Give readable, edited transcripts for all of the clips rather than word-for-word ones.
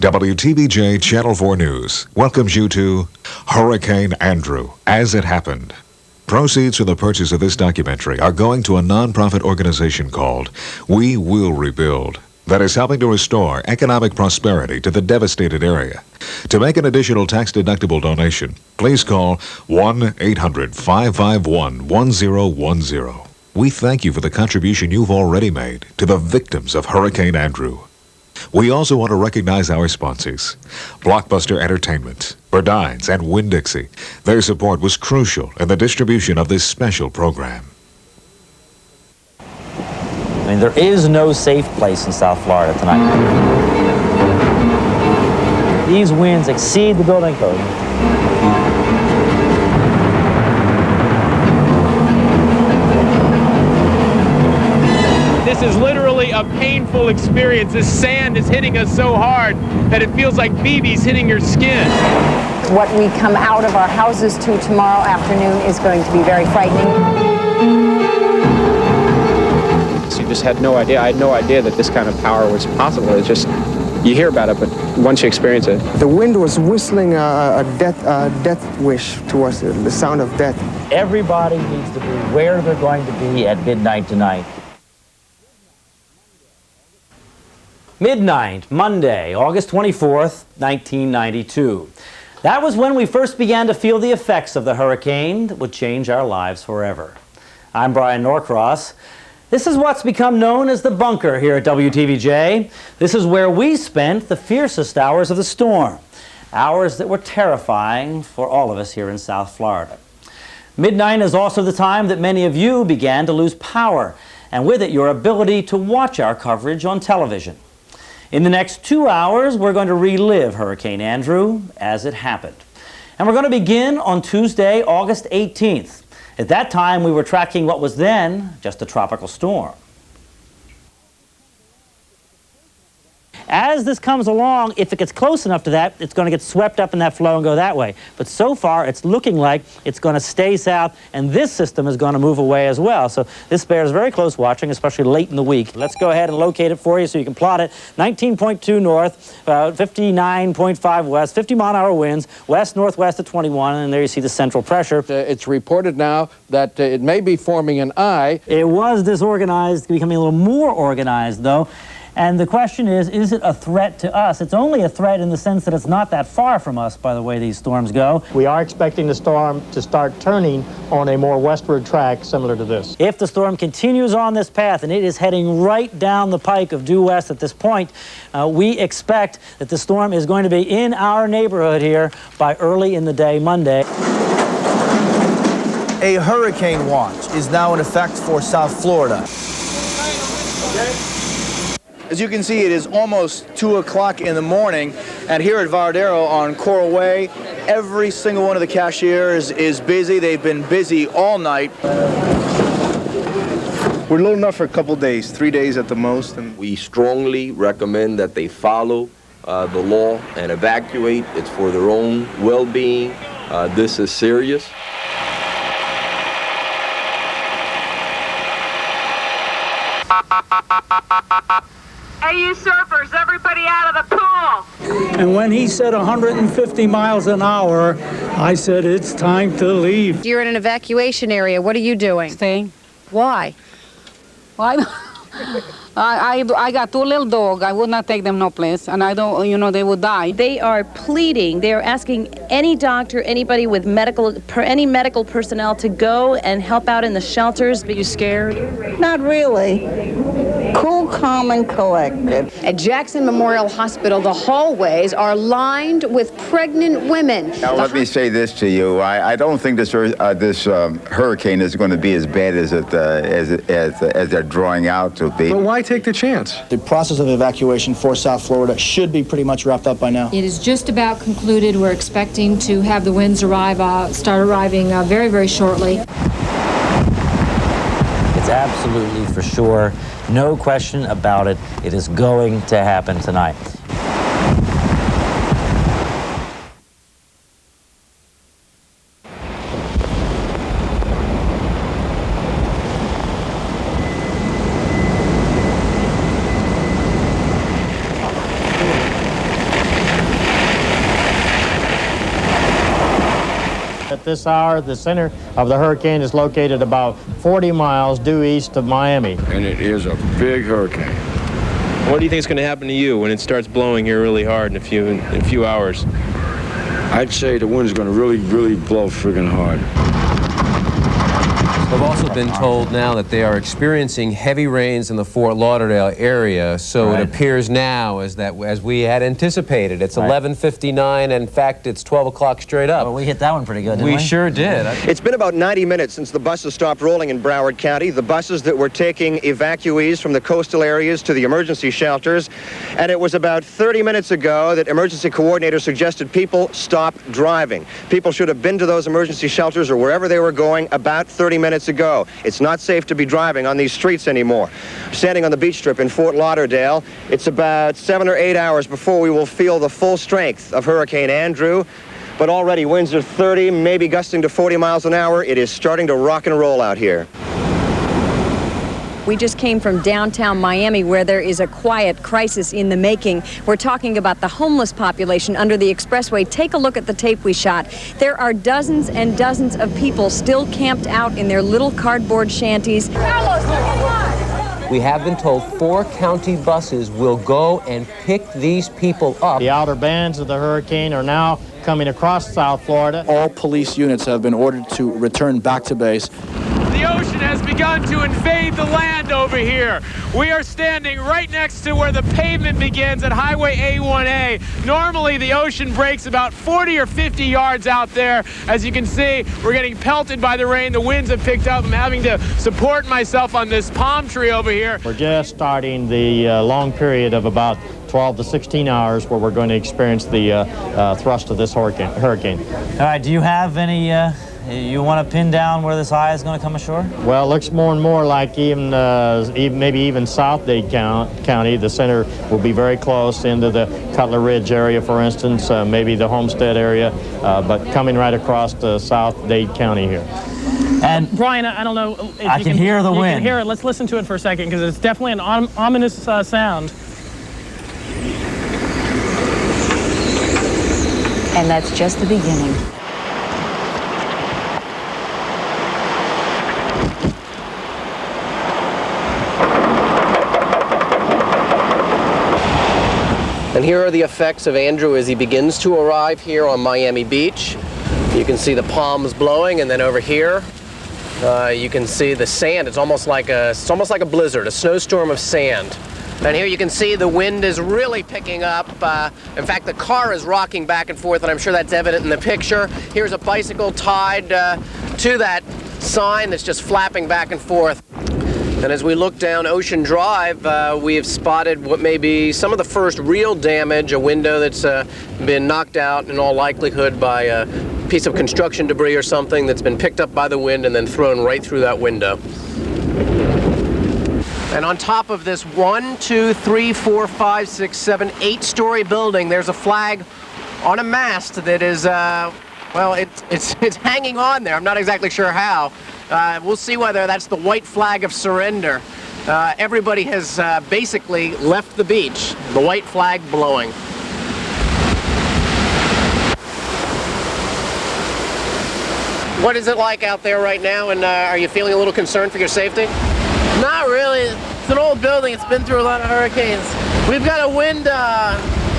WTVJ Channel 4 News welcomes you to Hurricane Andrew, As It Happened. Proceeds from the purchase of this documentary are going to a nonprofit organization called We Will Rebuild that is helping to restore economic prosperity to the devastated area. To make an additional tax-deductible donation, please call 1-800-551-1010. We thank you for the contribution you've already made to the victims of Hurricane Andrew. We also want to recognize our sponsors, Blockbuster Entertainment, Burdines, and Winn-Dixie. Their support was crucial in the distribution of this special program. I mean, there is no safe place in South Florida tonight. These winds exceed the building code. This is literally a painful experience. This sand is hitting us so hard that it feels like BBs hitting your skin. What we come out of our houses to tomorrow afternoon is going to be very frightening. You just had no idea. I had no idea that this kind of power was possible. It's just, you hear about it, but once you experience it. The wind was whistling a death wish to us, the sound of death. Everybody needs to be where they're going to be at midnight tonight. Midnight, Monday, August 24th, 1992. That was when we first began to feel the effects of the hurricane that would change our lives forever. I'm Brian Norcross. This is what's become known as the bunker here at WTVJ. This is where we spent the fiercest hours of the storm, hours that were terrifying for all of us here in South Florida. Midnight is also the time that many of you began to lose power, and with it your ability to watch our coverage on television. In the next 2 hours, we're going to relive Hurricane Andrew as it happened. And we're going to begin on Tuesday, August 18th. At that time, we were tracking what was then just a tropical storm. As this comes along, if it gets close enough to that, it's going to get swept up in that flow and go that way. But so far, it's looking like it's going to stay south, and this system is going to move away as well. So this bears very close watching, especially late in the week. Let's go ahead and locate it for you so you can plot it. 19.2 north, 59.5 west, 50-mile-an-hour winds, west-northwest at 21, and there you see the central pressure. It's reported now that it may be forming an eye. It was disorganized, becoming a little more organized, though. And the question is it a threat to us? It's only a threat in the sense that it's not that far from us by the way these storms go. We are expecting the storm to start turning on a more westward track similar to this. If the storm continues on this path, and it is heading right down the pike of due west at this point, we expect that the storm is going to be in our neighborhood here by early in the day Monday. A hurricane watch is now in effect for South Florida. As you can see, it is almost 2 o'clock in the morning, and here at Varadero on Coral Way, every single one of the cashiers is busy. They've been busy all night. We're low enough for a couple days, 3 days at the most. And we strongly recommend that they follow the law and evacuate. It's for their own well-being. This is serious. Hey, you surfers, everybody out of the pool! And when he said 150 miles an hour, I said, it's time to leave. You're in an evacuation area. What are you doing? Staying. Why? Why? I got 2 little dogs. I would not take them no place, and I don't, they would die. They are pleading. They are asking any doctor, anybody with any medical personnel to go and help out in the shelters. Are you scared? Not really. Cool, calm, and collected. At Jackson Memorial Hospital, the hallways are lined with pregnant women. Now, let me say this to you. I don't think this hurricane is going to be as bad as they're drawing out to be. But why take the chance? The process of evacuation for South Florida should be pretty much wrapped up by now. It is just about concluded. We're expecting to have the winds start arriving very, very shortly. It's absolutely for sure, no question about it. It is going to happen tonight. at this hour. The center of the hurricane is located about 40 miles due east of Miami. And it is a big hurricane. What do you think is going to happen to you when it starts blowing here really hard in a few hours? I'd say the wind's going to really blow friggin' hard. We've also been told now that they are experiencing heavy rains in the Fort Lauderdale area, so it appears now as we had anticipated. It's 11:59, in fact, it's 12 o'clock straight up. Well, we hit that one pretty good, didn't we? We sure did. It's been about 90 minutes since the buses stopped rolling in Broward County, the buses that were taking evacuees from the coastal areas to the emergency shelters, and it was about 30 minutes ago that emergency coordinators suggested people stop driving. People should have been to those emergency shelters or wherever they were going about 30 minutes ago. It's not safe to be driving on these streets anymore. Standing on the beach strip in Fort Lauderdale, it's about 7 or 8 hours before we will feel the full strength of Hurricane Andrew, but already winds are 30, maybe gusting to 40 miles an hour. It is starting to rock and roll out here. We just came from downtown Miami, where there is a quiet crisis in the making. We're talking about the homeless population under the expressway. Take a look at the tape we shot. There are dozens and dozens of people still camped out in their little cardboard shanties. We have been told 4 county buses will go and pick these people up. The outer bands of the hurricane are now coming across South Florida. All police units have been ordered to return back to base. The ocean has begun to invade the land over here. We are standing right next to where the pavement begins at Highway A1A. Normally, the ocean breaks about 40 or 50 yards out there. As you can see, we're getting pelted by the rain. The winds have picked up. I'm having to support myself on this palm tree over here. We're just starting the long period of about 12 to 16 hours where we're going to experience the thrust of this hurricane. All right, do you have any... you want to pin down where this eye is going to come ashore? Well, it looks more and more like maybe even South Dade County. The center will be very close into the Cutler Ridge area, for instance, maybe the Homestead area, but coming right across to South Dade County here. And Brian, I don't know if I can hear the wind. You can hear it. Let's listen to it for a second, because it's definitely an ominous sound. And that's just the beginning. And here are the effects of Andrew as he begins to arrive here on Miami Beach. You can see the palms blowing, and then over here, you can see the sand. It's almost like a blizzard, a snowstorm of sand. And here you can see the wind is really picking up. In fact, the car is rocking back and forth, and I'm sure that's evident in the picture. Here's a bicycle tied to that sign that's just flapping back and forth. And as we look down Ocean Drive, we have spotted what may be some of the first real damage, a window that's been knocked out in all likelihood by a piece of construction debris or something that's been picked up by the wind and then thrown right through that window. And on top of this 1, 2, 3, 4, 5, 6, 7, 8-story building, there's a flag on a mast that is, well, it's hanging on there. I'm not exactly sure how. We'll see whether that's the white flag of surrender. Everybody has basically left the beach, the white flag blowing. What is it like out there right now, and are you feeling a little concerned for your safety? Not really. It's an old building. It's been through a lot of hurricanes. We've got a wind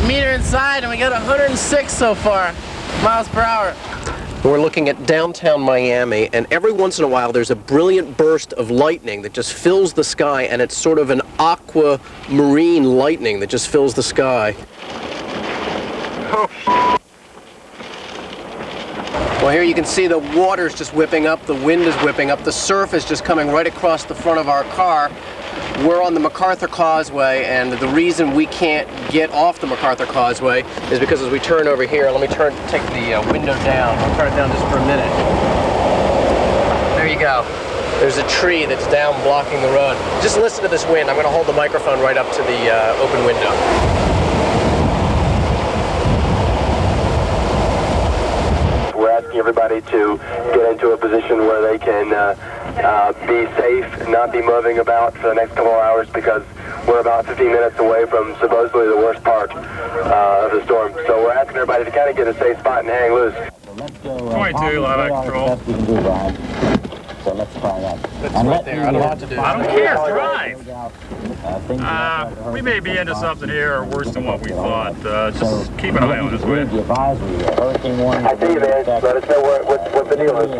meter inside, and we got 106 so far miles per hour. We're looking at downtown Miami, and every once in a while there's a brilliant burst of lightning that just fills the sky, and it's sort of an aquamarine lightning that just fills the sky. Well, here you can see the water's just whipping up, the wind is whipping up, the surf is just coming right across the front of our car. We're on the MacArthur Causeway, and the reason we can't get off the MacArthur Causeway is because as we turn over here, let me take the window down. I'll turn it down just for a minute. There you go. There's a tree that's down blocking the road. Just listen to this wind. I'm going to hold the microphone right up to the open window. We're asking everybody to get into a position where they can be safe and not be moving about for the next couple of hours, because we're about 15 minutes away from supposedly the worst part of the storm. So we're asking everybody to kind of get a safe spot and hang loose. 22, live out control. So let's try that. That's right there. I don't know what to do. I don't care. Drive. We may be into something here or worse than what we thought. Just keep an eye on us, will you? I see you, man. Let us know what the deal is.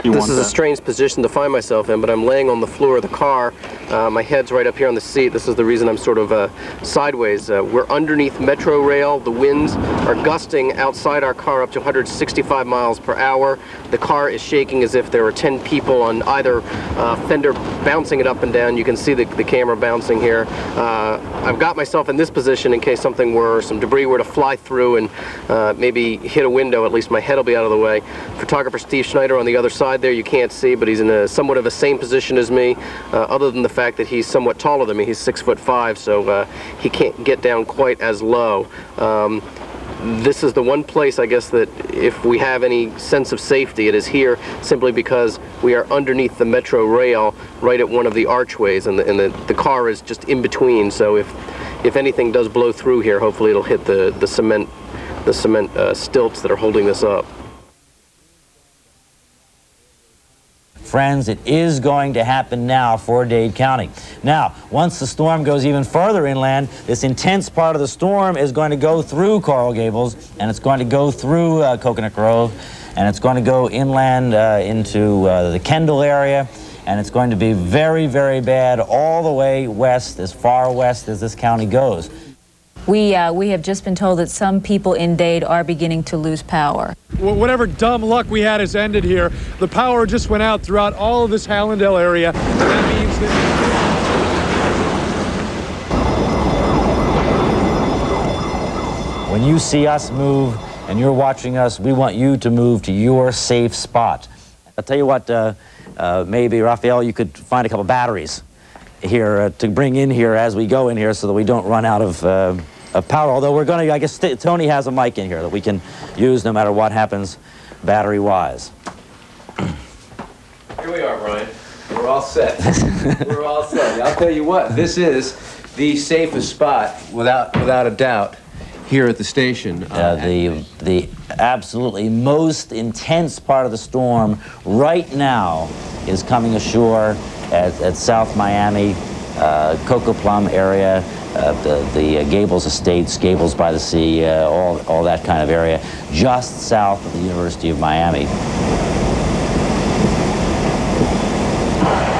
This is a strange position to find myself in, but I'm laying on the floor of the car. My head's right up here on the seat. This is the reason I'm sort of sideways. We're underneath Metro Rail. The winds are gusting outside our car up to 165 miles per hour. The car is shaking as if there were 10 people on either fender bouncing it up and down. You can see the camera bouncing here. I've got myself in this position in case some debris were to fly through and maybe hit a window. At least my head will be out of the way. Photographer Steve Schneider on the other side there, you can't see, but he's in somewhat of the same position as me, other than the fact that he's somewhat taller than me. He's 6'5", so he can't get down quite as low. This is the one place, I guess, that if we have any sense of safety, it is here, simply because we are underneath the Metro Rail, right at one of the archways, and the car is just in between. So if anything does blow through here, hopefully it'll hit the cement stilts that are holding this up. Friends, it is going to happen now for Dade County. Now, once the storm goes even further inland, this intense part of the storm is going to go through Coral Gables, and it's going to go through Coconut Grove, and it's going to go inland into the Kendall area, and it's going to be very, very bad all the way west, as far west as this county goes. We have just been told that some people in Dade are beginning to lose power. Whatever dumb luck we had has ended here. The power just went out throughout all of this Hallandale area. And that means that when you see us move and you're watching us, we want you to move to your safe spot. I'll tell you what, maybe, Raphael, you could find a couple batteries here to bring in here as we go in here so that we don't run out of power. Although we're going to, I guess Tony has a mic in here that we can use no matter what happens battery-wise. Here we are, Brian. We're all set. We're all set. I'll tell you what, this is the safest spot, without a doubt, here at the station. The absolutely most intense part of the storm right now is coming ashore at South Miami, Cocoa Plum area, the Gables Estates, Gables by the Sea, all that kind of area, just south of the University of Miami.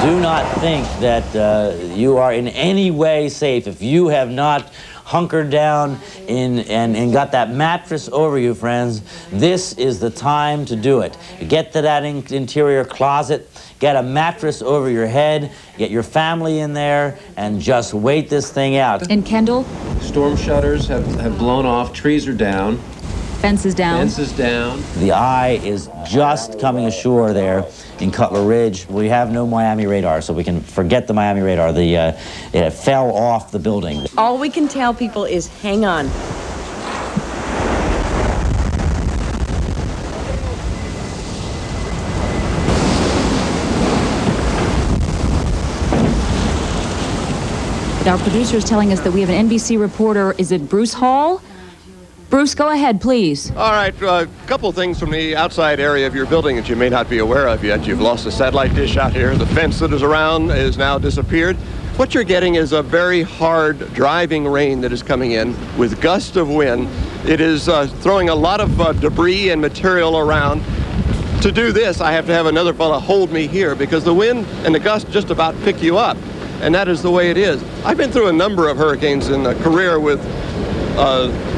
Do not think that you are in any way safe if you have not hunkered down and got that mattress over you, friends. This is the time to do it. Get to that interior closet, get a mattress over your head, get your family in there, and just wait this thing out. And Kendall? Storm shutters have blown off, trees are down. Fences down. Fences down. The eye is just coming ashore there in Cutler Ridge. We have no Miami radar, so we can forget the Miami radar. It fell off the building. All we can tell people is hang on. Our producer is telling us that we have an NBC reporter. Is it Bruce Hall? Bruce, go ahead, please. All right, a couple things from the outside area of your building that you may not be aware of yet. You've lost a satellite dish out here. The fence that is around is now disappeared. What you're getting is a very hard driving rain that is coming in with gusts of wind. It is throwing a lot of debris and material around. To do this, I have to have another fella hold me here because the wind and the gusts just about pick you up. And that is the way it is. I've been through a number of hurricanes in a career with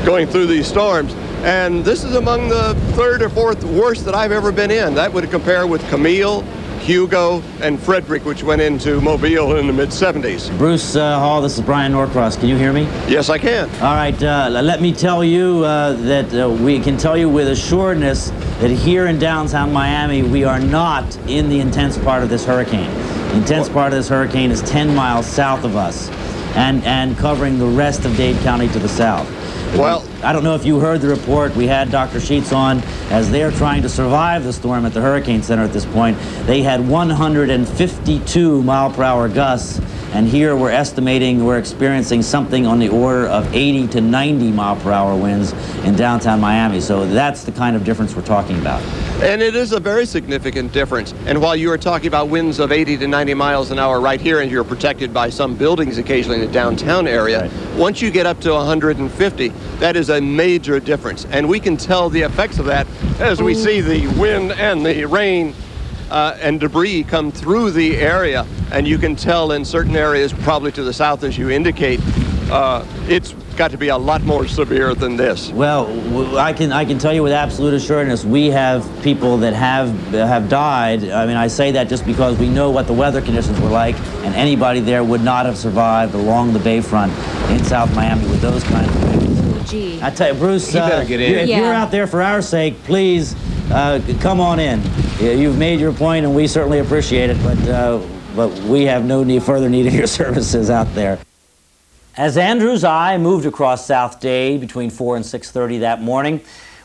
going through these storms, and this is among the third or fourth worst that I've ever been in. That would compare with Camille, Hugo, and Frederick, which went into Mobile in the mid-70s. Bruce Hall, this is Brian Norcross. Can you hear me? Yes, I can. All right, let me tell you that we can tell you with assuredness that here in downtown Miami, we are not in the intense part of this hurricane. The intense part of this hurricane is 10 miles south of us and covering the rest of Dade County to the south. Well, I don't know if you heard the report. We had Dr. Sheets on as they're trying to survive the storm at the Hurricane Center at this point. They had 152 mile-per-hour gusts and here we're estimating we're experiencing something on the order of 80 to 90 mile per hour winds in downtown Miami. So that's the kind of difference we're talking about. And it is a very significant difference. And while you are talking about winds of 80 to 90 miles an hour right here, and you're protected by some buildings occasionally in the downtown area, right, once you get up to 150, that is a major difference. And we can tell the effects of that as we see the wind and the rain and debris come through the area. And you can tell in certain areas, probably to the south as you indicate, it's got to be a lot more severe than this. Well, I can tell you with absolute assurance, we have people that have died. I mean, I say that just because we know what the weather conditions were like, and anybody there would not have survived along the bayfront in South Miami with those kinds of winds. Gee. I tell you, Bruce, you better get in. If you're out there for our sake, please come on in. You've made your point, and we certainly appreciate it, but we have no further need of your services out there. As Andrew's eye moved across South Dade between 4 and 6:30 that morning,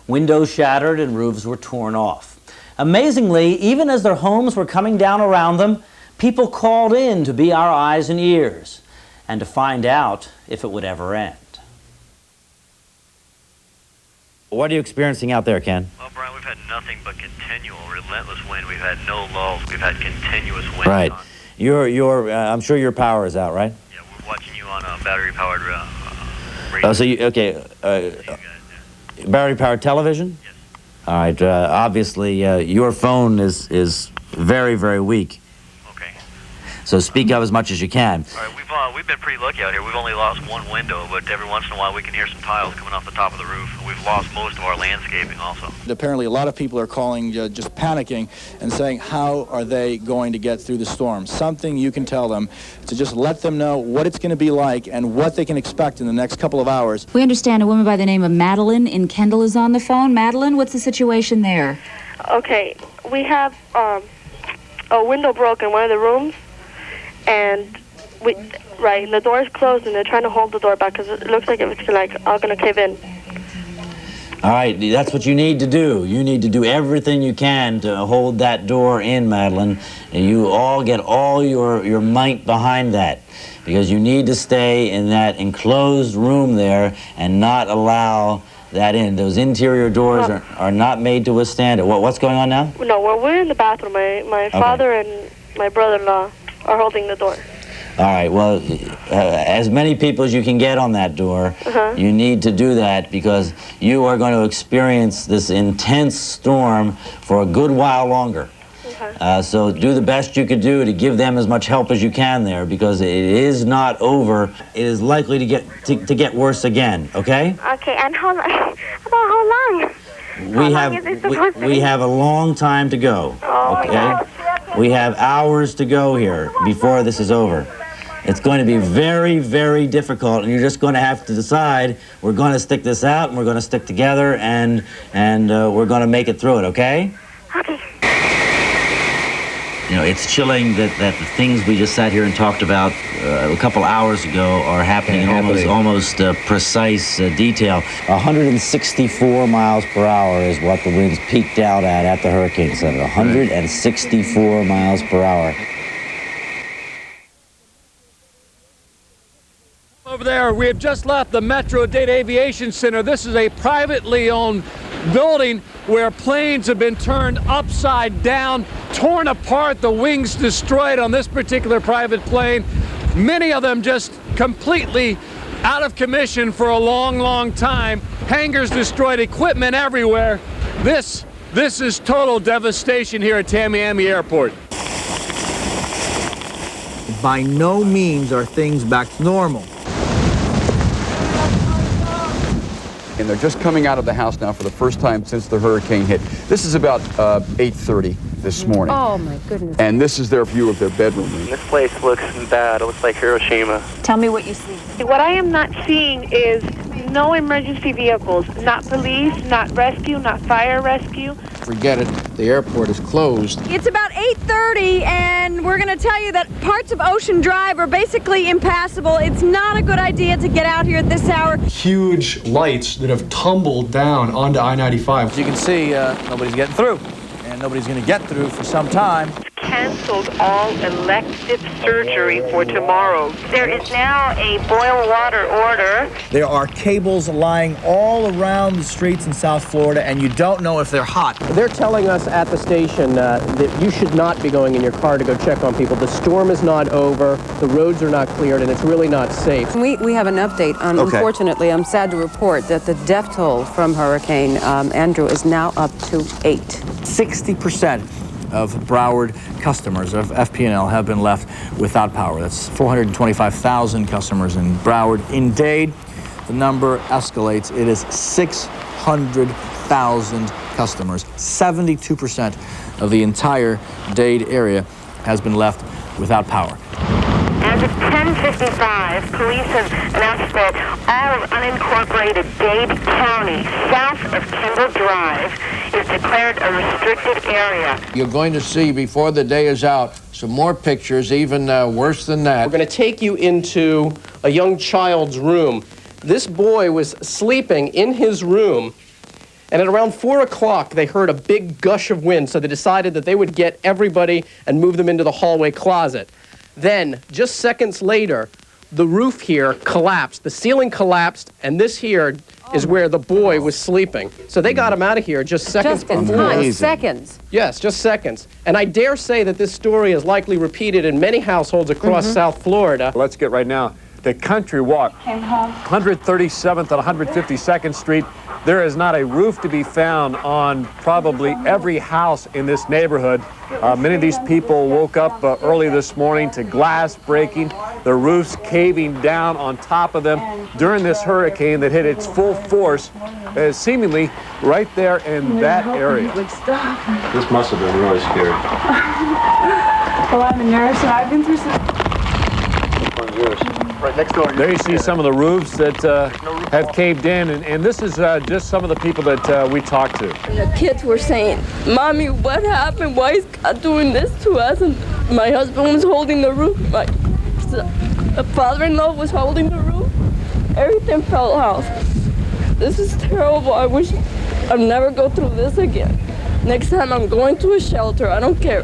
windows shattered and roofs were torn off. Amazingly, even as their homes were coming down around them, people called in to be our eyes and ears and to find out if it would ever end. What are you experiencing out there, Ken? Well, Brian, we've had nothing but continual, relentless wind. We've had no lulls. We've had continuous wind. Right. I'm sure your power is out, right? Yeah, we're watching you on a battery-powered radio. Battery-powered television? Yes. All right. Obviously, your phone is very, very weak. Okay. So speak up as much as you can. All right, we've been pretty lucky out here. We've only lost one window, but every once in a while we can hear some tiles coming off the top of the roof. We've lost most of our landscaping also. Apparently, a lot of people are calling, just panicking and saying, how are they going to get through the storm? Something you can tell them to just let them know what it's going to be like and what they can expect in the next couple of hours. We understand a woman by the name of Madeline in Kendall is on the phone. Madeline, what's the situation there? Okay, we have a window broke in one of the rooms, and the door is closed, and they're trying to hold the door back because it looks like it's all going to cave in. All right, that's what you need to do. You need to do everything you can to hold that door in, Madeline. And you all get all your might behind that, because you need to stay in that enclosed room there and not allow that in. Those interior doors are not made to withstand it. What's going on now? No, we're in the bathroom. My father and my brother-in-law are holding the door. All right, well, as many people as you can get on that door, you need to do that, because you are going to experience this intense storm for a good while longer. So do the best you could do to give them as much help as you can there, because it is not over. It is likely to get worse again, okay? Okay, and how long? We have a long time to go, okay? We have hours to go here before this is over. It's going to be very, very difficult, and you're just going to have to decide, we're going to stick this out, and we're going to stick together, and we're going to make it through it, okay? Okay. You know, it's chilling that the things we just sat here and talked about a couple hours ago are happening in almost precise detail. 164 miles per hour is what the winds peaked out at the Hurricane Center. 164 miles per hour. Over there, we have just left the Metro Dade Aviation Center. This is a privately owned building where planes have been turned upside down, torn apart, the wings destroyed on this particular private plane. Many of them just completely out of commission for a long, long time. Hangars destroyed, equipment everywhere. This is total devastation here at Tamiami Airport. By no means are things back to normal. And they're just coming out of the house now for the first time since the hurricane hit. This is about 8:30 this morning. Oh, my goodness. And this is their view of their bedroom. This place looks bad. It looks like Hiroshima. Tell me what you see. What I am not seeing is no emergency vehicles, not police, not rescue, not fire rescue. Forget it. The airport is closed. It's about 8:30, and we're going to tell you that parts of Ocean Drive are basically impassable. It's not a good idea to get out here at this hour. Huge lights that have tumbled down onto I-95. As you can see, nobody's getting through, and nobody's going to get through for some time. It's canceled all elective surgery for tomorrow. There is now a boil water order. There are cables lying all around the streets in South Florida, and you don't know if they're hot. They're telling us at the station that you should not be going in your car to go check on people. The storm is not over, the roads are not cleared, and it's really not safe. We have an update. Unfortunately, I'm sad to report that the death toll from Hurricane Andrew is now up to 8. 60% of Broward customers of FP&L have been left without power. That's 425,000 customers in Broward. In Dade, the number escalates. It is 600,000 customers. 72% of the entire Dade area has been left without power. As of 10:55, police have announced that all of unincorporated Dade County, south of Kendall Drive, is declared a restricted area. You're going to see before the day is out some more pictures, even worse than that. We're going to take you into a young child's room. This boy was sleeping in his room, and at around 4 o'clock, they heard a big gush of wind, so they decided that they would get everybody and move them into the hallway closet. Then, just seconds later, the roof here collapsed. The ceiling collapsed, and this here is where the boy was sleeping. So they got him out of here just seconds before. Seconds. Yes, just seconds. And I dare say that this story is likely repeated in many households across South Florida. Let's get right now to Country Walk, 137th and 152nd Street. There is not a roof to be found on probably every house in this neighborhood. Many of these people woke up early this morning to glass breaking, the roofs caving down on top of them during this hurricane that hit its full force, seemingly right there in that area. This must have been really scary. Well, I'm a nurse, and I've been through some... Right next door. There you see some of the roofs that have caved in, and this is just some of the people that we talked to. The kids were saying, "Mommy, what happened? Why is God doing this to us?" And my husband was holding the roof. My father-in-law was holding the roof. Everything fell off. This is terrible. I wish I'd never go through this again. Next time I'm going to a shelter. I don't care.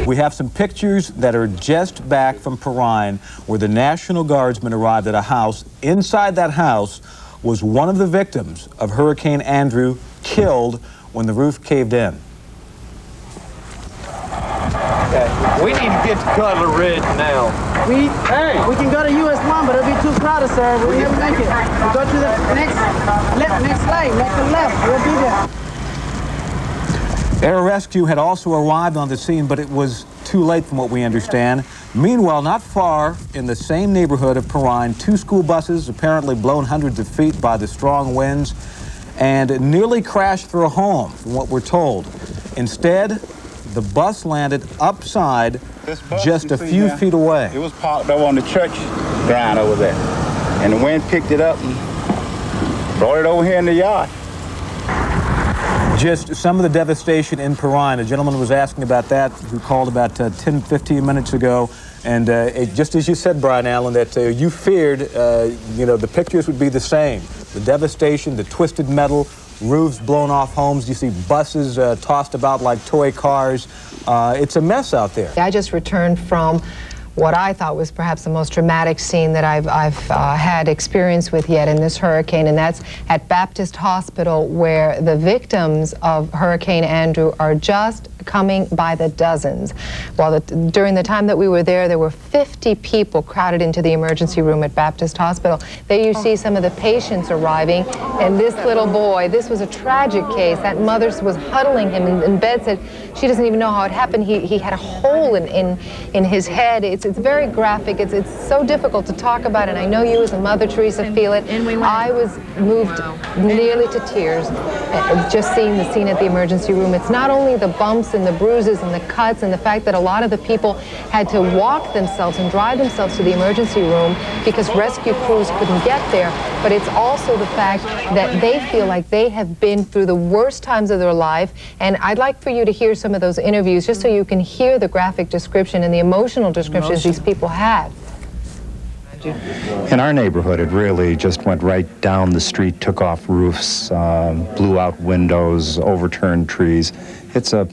We have some pictures that are just back from Perrine, where the National Guardsmen arrived at a house. Inside that house was one of the victims of Hurricane Andrew, killed when the roof caved in. Okay. We need to get to Cutler Ridge now. We can go to US 1, but it'll be too crowded, sir. We'll never make it. We'll go to the next lane, make the left. We'll be there. Air Rescue had also arrived on the scene, but it was too late from what we understand. Meanwhile, not far in the same neighborhood of Perrine, 2 school buses apparently blown hundreds of feet by the strong winds and nearly crashed through a home, from what we're told. Instead, the bus landed upside just a few feet away. It was parked over on the church ground over there, and the wind picked it up and brought it over here in the yard. Just some of the devastation in Perrine. A gentleman was asking about that who called about 10, 15 minutes ago. And just as you said, Brian Allen, that you feared, the pictures would be the same. The devastation, the twisted metal, roofs blown off homes. You see buses tossed about like toy cars. It's a mess out there. I just returned from what I thought was perhaps the most dramatic scene that I've had experience with yet in this hurricane, and that's at Baptist Hospital, where the victims of Hurricane Andrew are just coming by the dozens. During the time that we were there were 50 people crowded into the emergency room at Baptist Hospital. There you see some of the patients arriving, and this little boy, this was a tragic case. That mother was huddling him in bed, said she doesn't even know how it happened. He had a hole in his head. It's very graphic. It's so difficult to talk about, and I know you as a mother, Teresa, feel it. I was moved nearly to tears just seeing the scene at the emergency room. It's not only the bumps and the bruises and the cuts and the fact that a lot of the people had to walk themselves and drive themselves to the emergency room because rescue crews couldn't get there, but it's also the fact that they feel like they have been through the worst times of their life. And I'd like for you to hear some of those interviews just so you can hear the graphic description and the emotional descriptions these people had. In our neighborhood, it really just went right down the street, took off roofs, blew out windows, overturned trees. It's a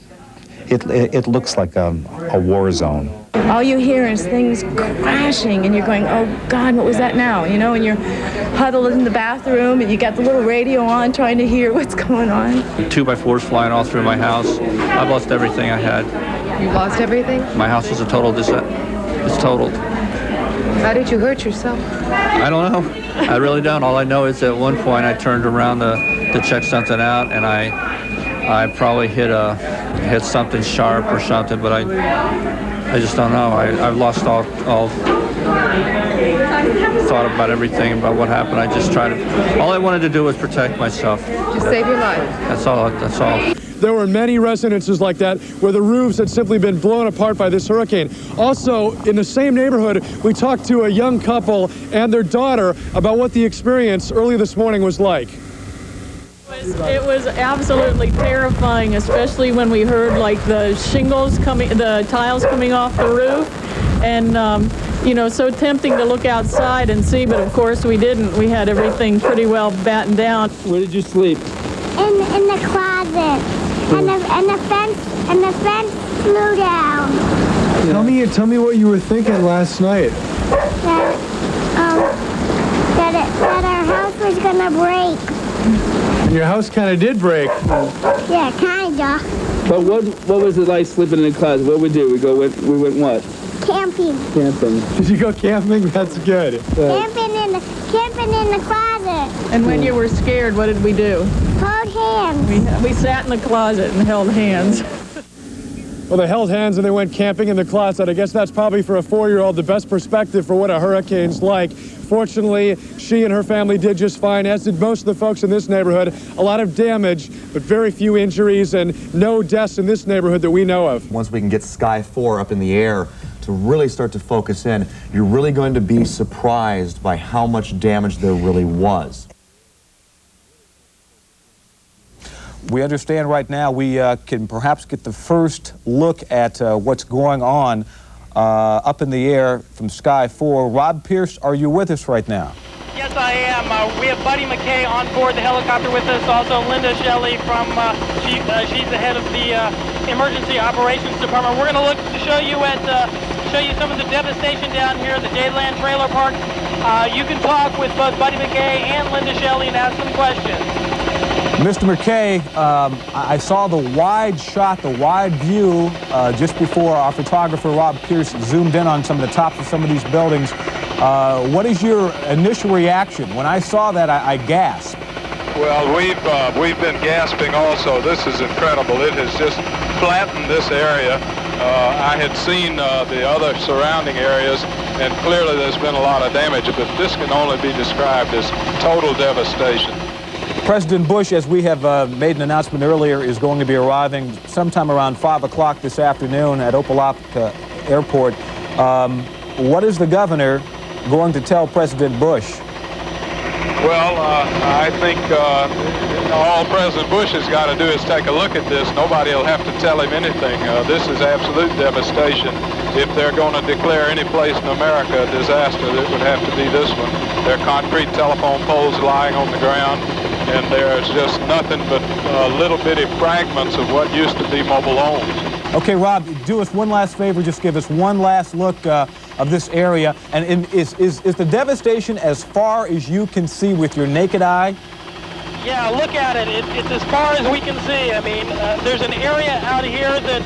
it looks like a war zone. All you hear is things crashing, and you're going, oh, God, what was that now? You know, and you're huddled in the bathroom, and you got the little radio on trying to hear what's going on. 2x4s flying all through my house. I've lost everything I had. You lost everything? My house is a total it's totaled. How did you hurt yourself? I don't know. I really don't. All I know is at one point I turned around to check something out, and I probably hit something sharp or something, but I just don't know. I've lost all thought about everything, about what happened. I just all I wanted to do was protect myself. Just save your life. That's all. There were many residences like that where the roofs had simply been blown apart by this hurricane. Also, in the same neighborhood, we talked to a young couple and their daughter about what the experience early this morning was like. It was absolutely terrifying, especially when we heard like the tiles coming off the roof, and you know, so tempting to look outside and see, but of course we didn't. We had everything pretty well battened down. Where did you sleep? In the closet, and the fence flew down. Tell me what you were thinking last night. That our house was gonna break. Your house kind of did break. Yeah, kinda. But what was it like sleeping in the closet? What we do? We went what? Camping. Did you go camping? That's good. Camping in the closet. And when you were scared, what did we do? Hold hands. We sat in the closet and held hands. Well, they held hands and they went camping in the closet. I guess that's probably for a 4-year-old the best perspective for what a hurricane's like. Fortunately, she and her family did just fine, as did most of the folks in this neighborhood. A lot of damage, but very few injuries and no deaths in this neighborhood that we know of. Once we can get Sky 4 up in the air to really start to focus in, you're really going to be surprised by how much damage there really was. We understand right now we can perhaps get the first look at what's going on up in the air from Sky 4. Rob Pierce, are you with us right now? Yes, I am. We have Buddy McKay on board the helicopter with us. Also, Linda Shelley from, she's the head of the Emergency Operations Department. We're going to look to show you some of the devastation down here at the Dayland Trailer Park. You can talk with both Buddy McKay and Linda Shelley and ask them questions. Mr. McKay, I saw the wide shot, the wide view just before our photographer Rob Pierce zoomed in on some of the tops of some of these buildings. What is your initial reaction? When I saw that, I gasped. Well, we've been gasping also. This is incredible. It has just flattened this area. I had seen the other surrounding areas, and clearly there's been a lot of damage, but this can only be described as total devastation. President Bush, as we have made an announcement earlier, is going to be arriving sometime around 5 o'clock this afternoon at Opelika Airport. What is the governor going to tell President Bush? Well, I think all President Bush has got to do is take a look at this. Nobody will have to tell him anything. This is absolute devastation. If they're going to declare any place in America a disaster, it would have to be this one. There are concrete telephone poles lying on the ground, and there's just nothing but little bitty fragments of what used to be mobile homes. Okay, Rob, do us one last favor. Just give us one last look of this area. And is the devastation as far as you can see with your naked eye? Yeah, look at it. It's as far as we can see. I mean, there's an area out here that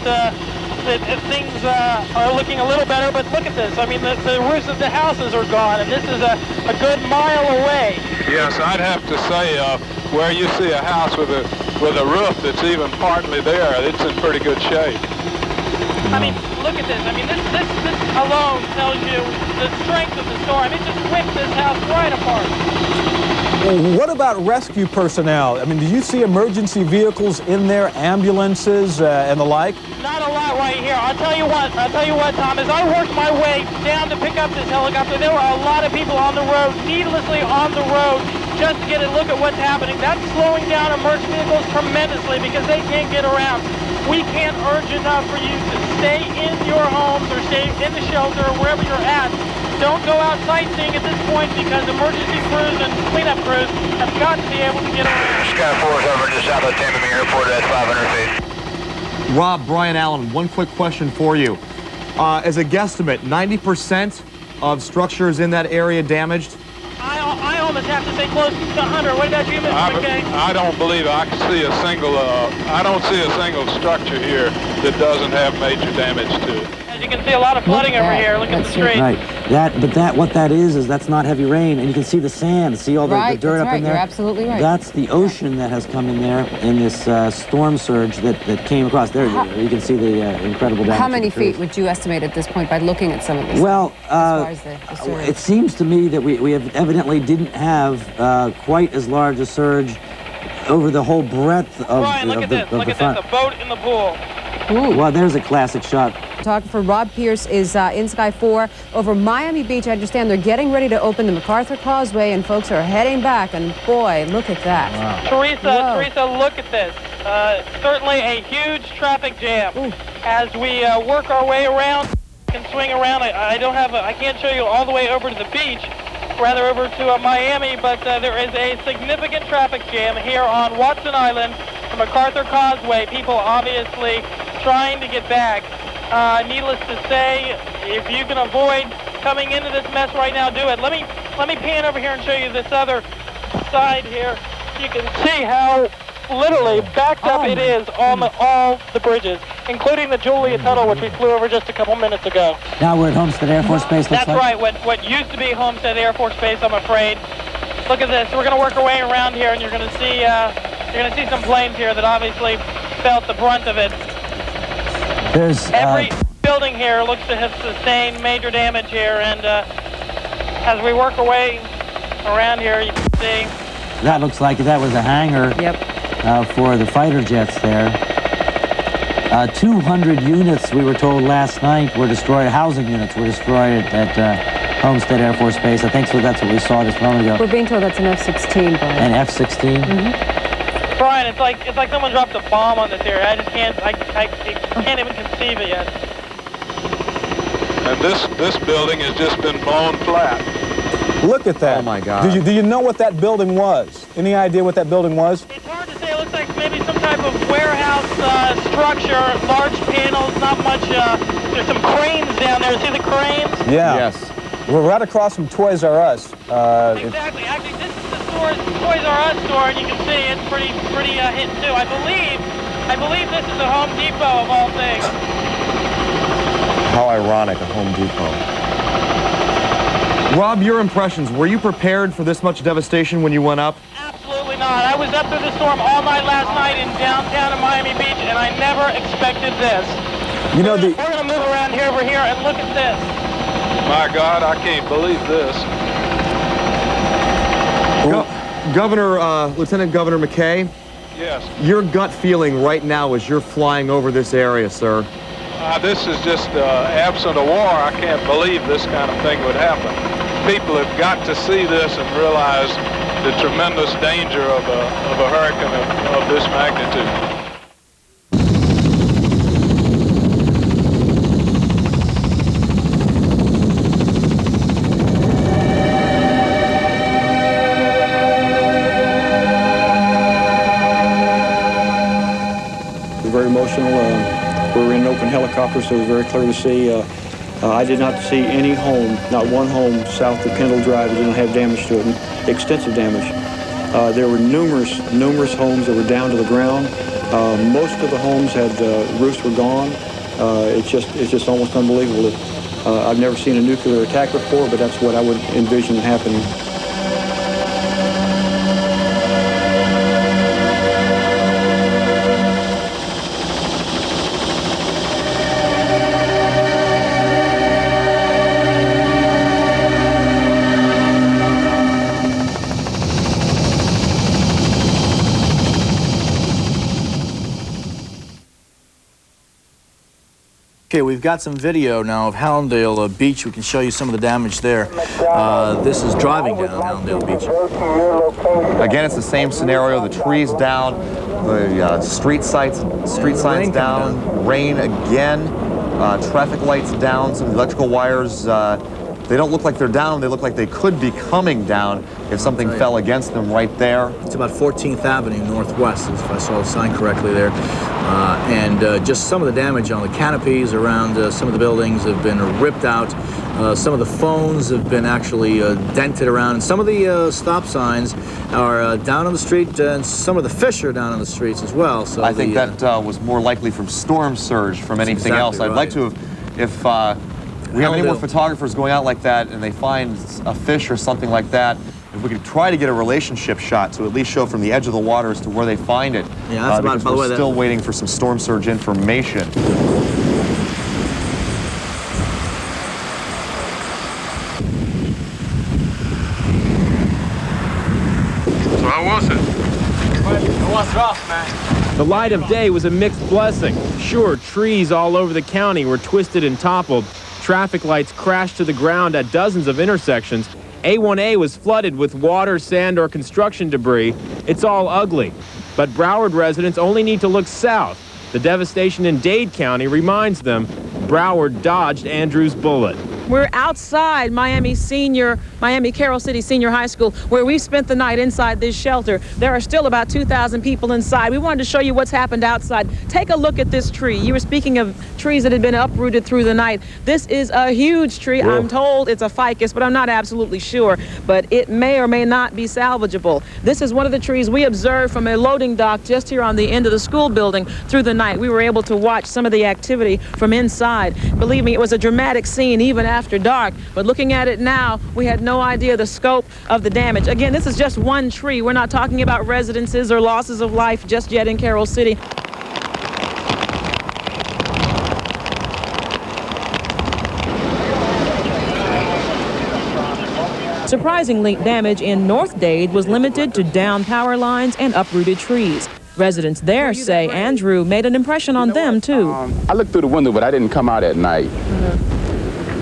things are looking a little better, but look at this. I mean, the roofs of the houses are gone, and this is a good mile away. Yes, I'd have to say where you see a house with a roof that's even partly there, it's in pretty good shape. I mean, look at this. I mean, this alone tells you the strength of the storm. It just whipped this house right apart. What about rescue personnel? I mean, do you see emergency vehicles in there, ambulances and the like? Not a lot right here. I'll tell you what, Tom, as I worked my way down to pick up this helicopter, there were a lot of people on the road, needlessly on the road, just to get a look at what's happening. That's slowing down emergency vehicles tremendously because they can't get around. We can't urge enough for you to stay in your homes or stay in the shelter or wherever you're at. Don't go out sightseeing at this point because emergency crews and cleanup crews have got to be able to get around. Sky 4 is over just south of Tammy Airport at 500 feet. Rob, Brian Allen, one quick question for you. As a guesstimate, 90% of structures in that area damaged? I almost have to say close to 100. What about you, Mr. McKay? I don't believe I can see a single. I don't see a single structure here that doesn't have major damage to it. As you can see, a lot of flooding over here. Look at the street. Right. What that is that's not heavy rain, and you can see the sand, see all the dirt up in there. You're absolutely right. That's the ocean that has come in there in this storm surge that came across. There you can see the incredible damage. How many feet would you estimate at this point by looking at some of this? Well, as far as the surge? It seems to me that we have evidently didn't have quite as large a surge over the whole breadth of Brian, look at this. Look at this. A boat in the pool. Ooh. Well, there's a classic shot. Photographer Rob Pierce is in Sky 4 over Miami Beach. I understand they're getting ready to open the MacArthur Causeway, and folks are heading back. And boy, look at that. Wow. Teresa, look at this. Certainly a huge traffic jam. Ooh. As we work our way around and swing around. I can't show you all the way over to the beach, rather over to Miami, but there is a significant traffic jam here on Watson Island, the MacArthur Causeway. People obviously trying to get back. Needless to say, if you can avoid coming into this mess right now, do it. Let me pan over here and show you this other side here. You can see how literally backed up it is on all the bridges, including the Julia Tunnel, which we flew over just a couple minutes ago. Now we're at Homestead Air Force Base. That's right. What used to be Homestead Air Force Base, I'm afraid. Look at this. We're going to work our way around here, and you're going to see some planes here that obviously felt the brunt of it. Every building here looks to have sustained major damage here, and as we work our way around here, you can see. That looks like that was a hangar. Yep. For the fighter jets there. 200 units, we were told last night, were destroyed. Housing units were destroyed at Homestead Air Force Base. I think so. That's what we saw just a moment ago. We're being told that's an F-16, Brian. An F-16? Mm-hmm. Brian, it's like someone dropped a bomb on this area. I just can't even conceive it yet. And this building has just been blown flat. Look at that. Oh my God. Do you know what that building was? Any idea what that building was? It's hard to say. It looks like maybe some type of warehouse structure, large panels, not much. There's some cranes down there. See the cranes? Yeah. Yes. We're right across from Toys R Us. Exactly. Actually, this is the Toys R Us store, and you can see it's pretty hidden too. I believe this is a Home Depot of all things. How ironic, a Home Depot. Rob, your impressions. Were you prepared for this much devastation when you went up? Absolutely not. I was up through the storm all night last night in downtown Miami Beach, and I never expected this. You know, we're going to move around here over here and look at this. My God, I can't believe this. Lieutenant Governor McKay? Yes. Your gut feeling right now as you're flying over this area, sir? This is just absent a war. I can't believe this kind of thing would happen. People have got to see this and realize the tremendous danger of a hurricane of this magnitude. Very emotional. We were in an open helicopter, so it was very clear to see. I did not see any home, not one home south of Kendall Drive that didn't have damage to it, extensive damage. There were numerous homes that were down to the ground. Most of the homes had roofs were gone. It's just almost unbelievable. I've never seen a nuclear attack before, but that's what I would envision happening. Okay, we've got some video now of Hallandale Beach. We can show you some of the damage there. This is driving down Hallandale Beach. Again, it's the same scenario. The trees down, the street signs down, rain again, traffic lights down, some electrical wires They don't look like they're down. They look like they could be coming down if something fell against them right there. It's about 14th Avenue Northwest, if I saw the sign correctly there. Just some of the damage on the canopies around some of the buildings have been ripped out. Some of the phones have been actually dented around. And some of the stop signs are down on the street, and some of the fish are down on the streets as well. So I think that was more likely from storm surge from anything else. I'd like to have, if we have any more photographers going out like that and they find a fish or something like that, if we could try to get a relationship shot to at least show from the edge of the water as to where they find it. Yeah, that's because we're still waiting for some storm surge information. So how was it? It was rough, man. The light of day was a mixed blessing. Sure, trees all over the county were twisted and toppled. Traffic lights crashed to the ground at dozens of intersections. A1A was flooded with water, sand, or construction debris. It's all ugly. But Broward residents only need to look south. The devastation in Dade County reminds them Broward dodged Andrew's bullet. We're outside Miami Carroll City Senior High School, where we spent the night inside this shelter. There are still about 2,000 people inside. We wanted to show you what's happened outside. Take a look at this tree. You were speaking of trees that had been uprooted through the night. This is a huge tree. Whoa. I'm told it's a ficus, but I'm not absolutely sure. But it may or may not be salvageable. This is one of the trees we observed from a loading dock just here on the end of the school building through the night. We were able to watch some of the activity from inside. Believe me, it was a dramatic scene even after dark, but looking at it now, we had no idea the scope of the damage. Again, this is just one tree. We're not talking about residences or losses of life just yet in Carroll City. Surprisingly, damage in North Dade was limited to downed power lines and uprooted trees. Residents there say Andrew made an impression on them, too. I looked through the window, but I didn't come out at night.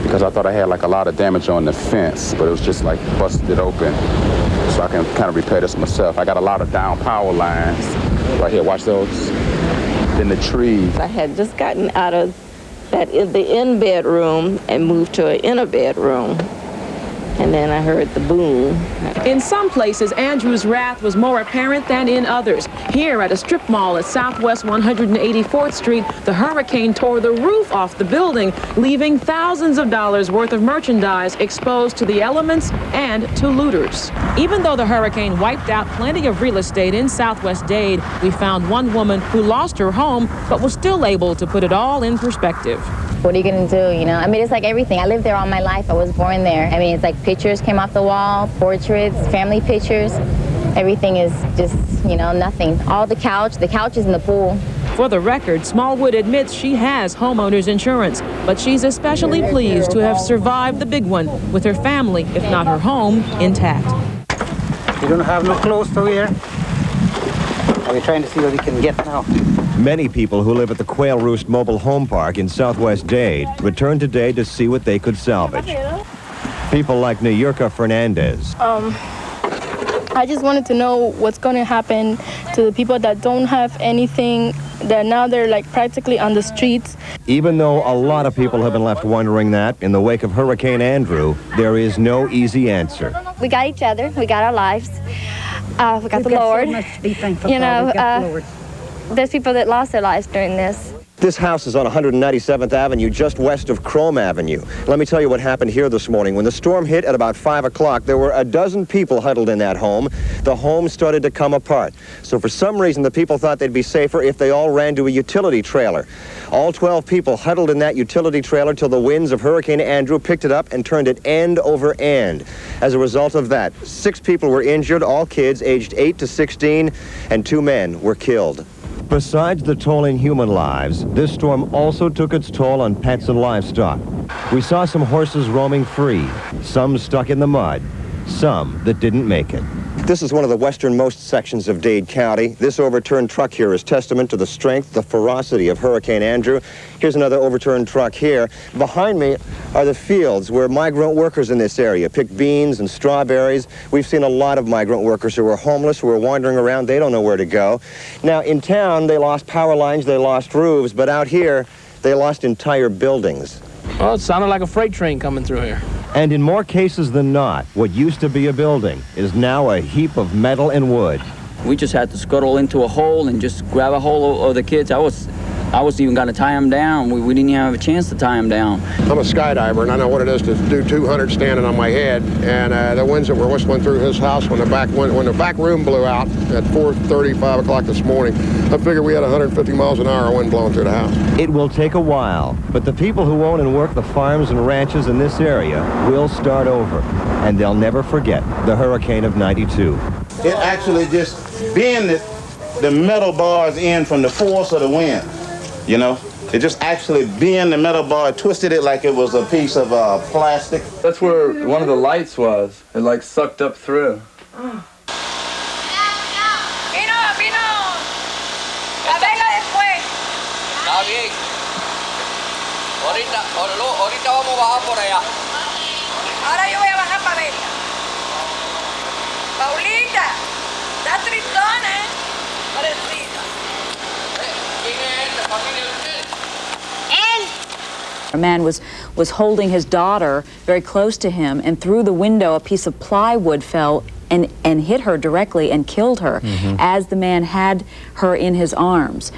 Because I thought I had like a lot of damage on the fence, but it was just like busted open. So I can kind of repair this myself. I got a lot of down power lines. Right here, watch those. Then the trees. I had just gotten out of the in bedroom and moved to an inner bedroom. And then I heard the boom. In some places, Andrew's wrath was more apparent than in others. Here at a strip mall at Southwest 184th Street, the hurricane tore the roof off the building, leaving thousands of dollars worth of merchandise exposed to the elements and to looters. Even though the hurricane wiped out plenty of real estate in Southwest Dade, we found one woman who lost her home but was still able to put it all in perspective. What are you going to do, you know? I mean, it's like everything. I lived there all my life. I was born there. I mean, it's like pictures came off the wall, portraits, family pictures. Everything is just, you know, nothing. All the couch is in the pool. For the record, Smallwood admits she has homeowner's insurance, but she's especially pleased to have survived the big one with her family, if not her home, intact. We don't have no clothes over here. We're trying to see what we can get now. Many people who live at the Quail Roost Mobile Home Park in Southwest Dade returned today to see what they could salvage. People like Nayurka Fernandez. I just wanted to know what's going to happen to the people that don't have anything, that now they're like practically on the streets. Even though a lot of people have been left wondering that, in the wake of Hurricane Andrew, there is no easy answer. We got each other. We got our lives. We got the Lord. So much to be thankful for. We got the Lord. There's people that lost their lives during this. This house is on 197th Avenue, just west of Chrome Avenue. Let me tell you what happened here this morning. When the storm hit at about 5 o'clock, there were a dozen people huddled in that home. The home started to come apart. So for some reason, the people thought they'd be safer if they all ran to a utility trailer. All 12 people huddled in that utility trailer till the winds of Hurricane Andrew picked it up and turned it end over end. As a result of that, 6 people were injured, all kids aged 8 to 16, and 2 men were killed. Besides the toll in human lives, this storm also took its toll on pets and livestock. We saw some horses roaming free, some stuck in the mud, some that didn't make it. This is one of the westernmost sections of Dade County. This overturned truck here is testament to the strength, the ferocity of Hurricane Andrew. Here's another overturned truck here. Behind me are the fields where migrant workers in this area pick beans and strawberries. We've seen a lot of migrant workers who are homeless, who are wandering around. They don't know where to go. Now, in town, they lost power lines, they lost roofs, but out here, they lost entire buildings. Well, it sounded like a freight train coming through here. And in more cases than not, what used to be a building is now a heap of metal and wood. We just had to scuttle into a hole and just grab a hold of the kids. I was even going to tie them down. We didn't even have a chance to tie them down. I'm a skydiver, and I know what it is to do 200 standing on my head. And the winds that were whistling through his house when the back room blew out at 4:30, 5 o'clock this morning, I figured we had 150 miles an hour wind blowing through the house. It will take a while, but the people who own and work the farms and ranches in this area will start over, and they'll never forget the hurricane of '92. It actually just bent the metal bars in from the force of the wind. You know, it just actually bent the metal bar, twisted it like it was a piece of plastic. That's where one of the lights was. It like sucked up through. Ahorita vamos a bajar por allá. Ahora yo voy a bajar para verla. Paulita, está tristona, ¿eh? Parecida. ¿Quién es la familia de ustedes? A man was holding his daughter very close to him, and through the window a piece of plywood fell and hit her directly and killed her as the man had her in his arms.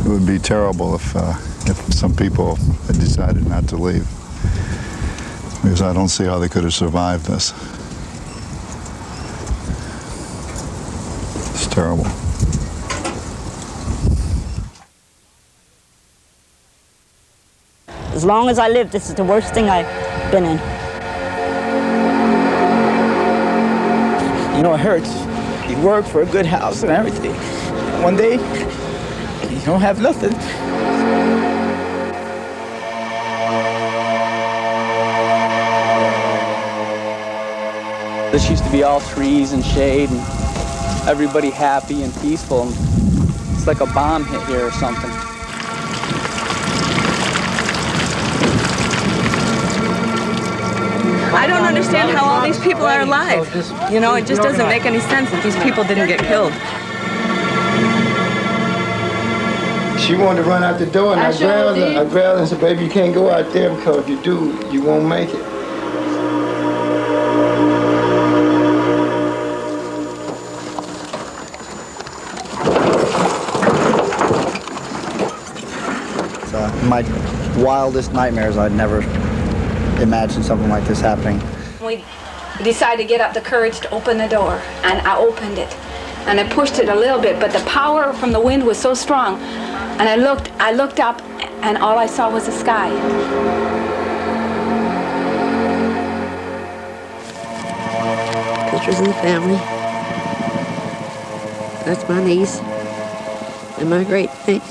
It would be terrible if some people had decided not to leave, because I don't see how they could have survived this. It's terrible. As long as I live, this is the worst thing I've been in. You know, it hurts. You work for a good house and everything. One day, you don't have nothing. This used to be all trees and shade and everybody happy and peaceful. It's like a bomb hit here or something. I don't understand how all these people are alive. You know, it just doesn't make any sense that these people didn't get killed. She wanted to run out the door, and I grabbed her and said, baby, you can't go out there because if you do, you won't make it. My wildest nightmares, I'd never imagined something like this happening. We decided to get up the courage to open the door, and I opened it. And I pushed it a little bit, but the power from the wind was so strong. And I looked up, and all I saw was the sky. Pictures of the family. That's my niece and my great niece.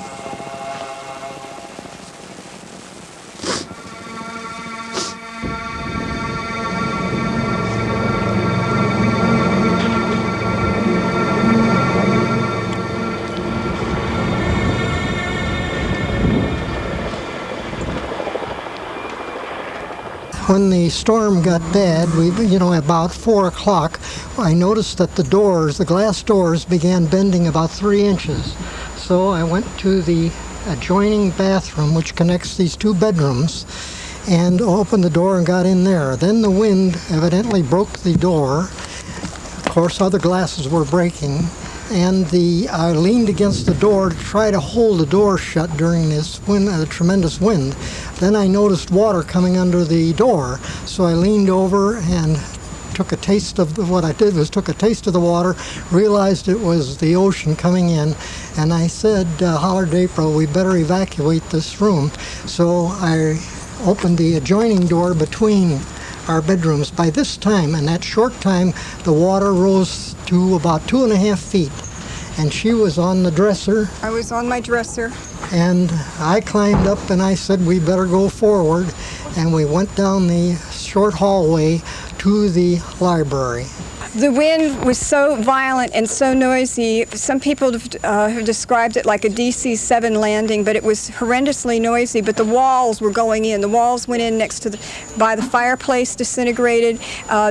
When the storm got bad, about 4 o'clock, I noticed that the glass doors began bending about 3 inches. So I went to the adjoining bathroom, which connects these 2 bedrooms, and opened the door and got in there. Then the wind evidently broke the door. Of course, other glasses were breaking. And I leaned against the door to try to hold the door shut during this tremendous wind. Then I noticed water coming under the door, so I leaned over and took a taste of the water, realized it was the ocean coming in, and I said, hollered to April, we better evacuate this room. So I opened the adjoining door between our bedrooms. By this time, in that short time, the water rose to about 2.5 feet, and she was on the dresser. I was on my dresser. And I climbed up and I said, we better go forward, and we went down the short hallway to the library. The wind was so violent and so noisy. Some people have described it like a DC-7 landing, but it was horrendously noisy. But the walls were going in. The walls went in next to by the fireplace, disintegrated.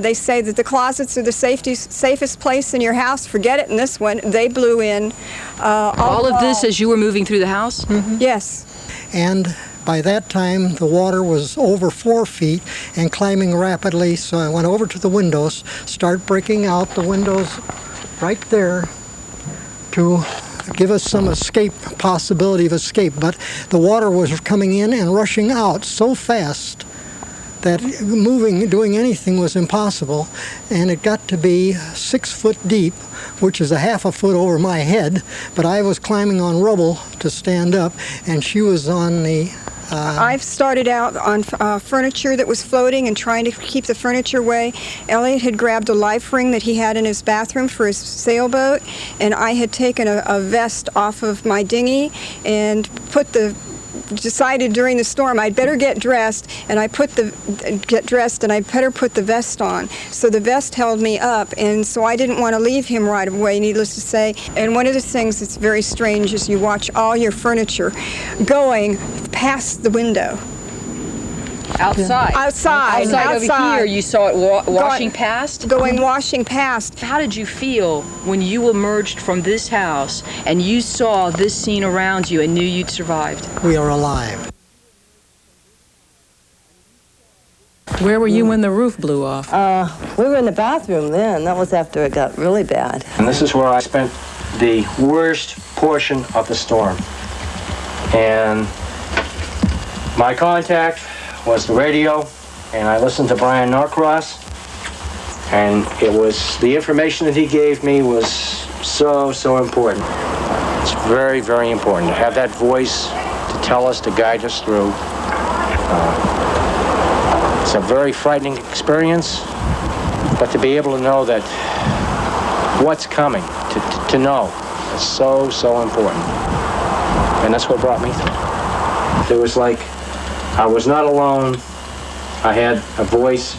They say that the closets are the safest place in your house. Forget it in this one. They blew in. All of this as you were moving through the house? Mm-hmm. Yes. And By that time, the water was over 4 feet and climbing rapidly, so I went over to the windows, start breaking out the windows right there to give us some possibility of escape. But the water was coming in and rushing out so fast that doing anything was impossible, and it got to be 6 foot deep, which is a half a foot over my head, but I was climbing on rubble to stand up, and she was on the... I've started out on furniture that was floating and trying to keep the furniture away. Elliot had grabbed a life ring that he had in his bathroom for his sailboat, and I had taken a vest off of my dinghy and decided during the storm I'd better get dressed, and I better put the vest on. So the vest held me up, and so I didn't want to leave him right away, needless to say. And one of the things that's very strange is you watch all your furniture going past the window. Outside? Outside Over here, you saw it washing past? Washing past. How did you feel when you emerged from this house and you saw this scene around you and knew you'd survived? We are alive. Where were you when the roof blew off? We were in the bathroom then. That was after it got really bad. And this is where I spent the worst portion of the storm. And my contact was the radio, and I listened to Brian Norcross, and the information that he gave me was so important. It's very, very important to have that voice to tell us, to guide us through. It's a very frightening experience, but to be able to know that what's coming, to know, is so important. And that's what brought me through. It was like I was not alone. I had a voice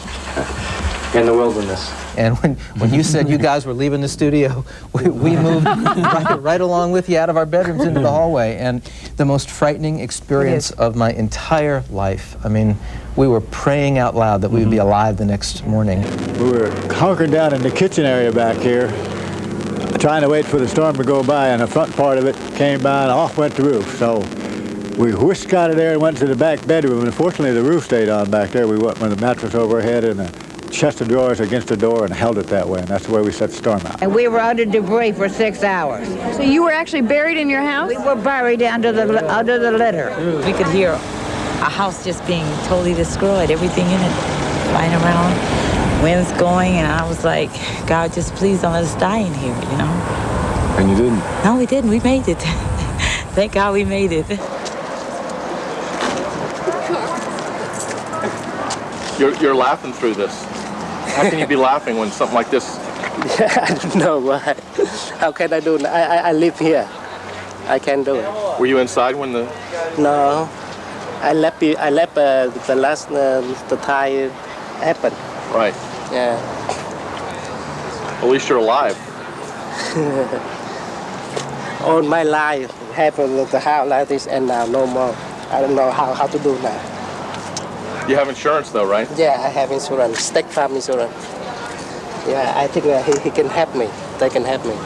in the wilderness. And when you said you guys were leaving the studio, we moved right along with you out of our bedrooms into the hallway. And the most frightening experience of my entire life. I mean, we were praying out loud that we would be alive the next morning. We were hunkered down in the kitchen area back here, trying to wait for the storm to go by, and the front part of it came by and off went the roof. So we whisked out of there and went to the back bedroom, and fortunately the roof stayed on back there. We went with the mattress overhead and a chest of drawers against the door and held it that way, and that's the way we set the storm out. And we were under debris for 6 hours. So you were actually buried in your house? We were buried under the litter. We could hear a house just being totally destroyed, everything in it flying around, winds going, and I was like, God, just please don't let us die in here, you know? And you didn't? No, we didn't. We made it. Thank God we made it. You're laughing through this. How can you be laughing when something like this? I don't know. How can I do it? I live here. I can't do it. Were you inside when the... No. I left the last the tire happened. Right. Yeah. At least you're alive. All my life happened the house like this, and now no more. I don't know how to do now. You have insurance though, right? Yeah, I have insurance, State Farm insurance. Yeah, I think he can help me. They can help me.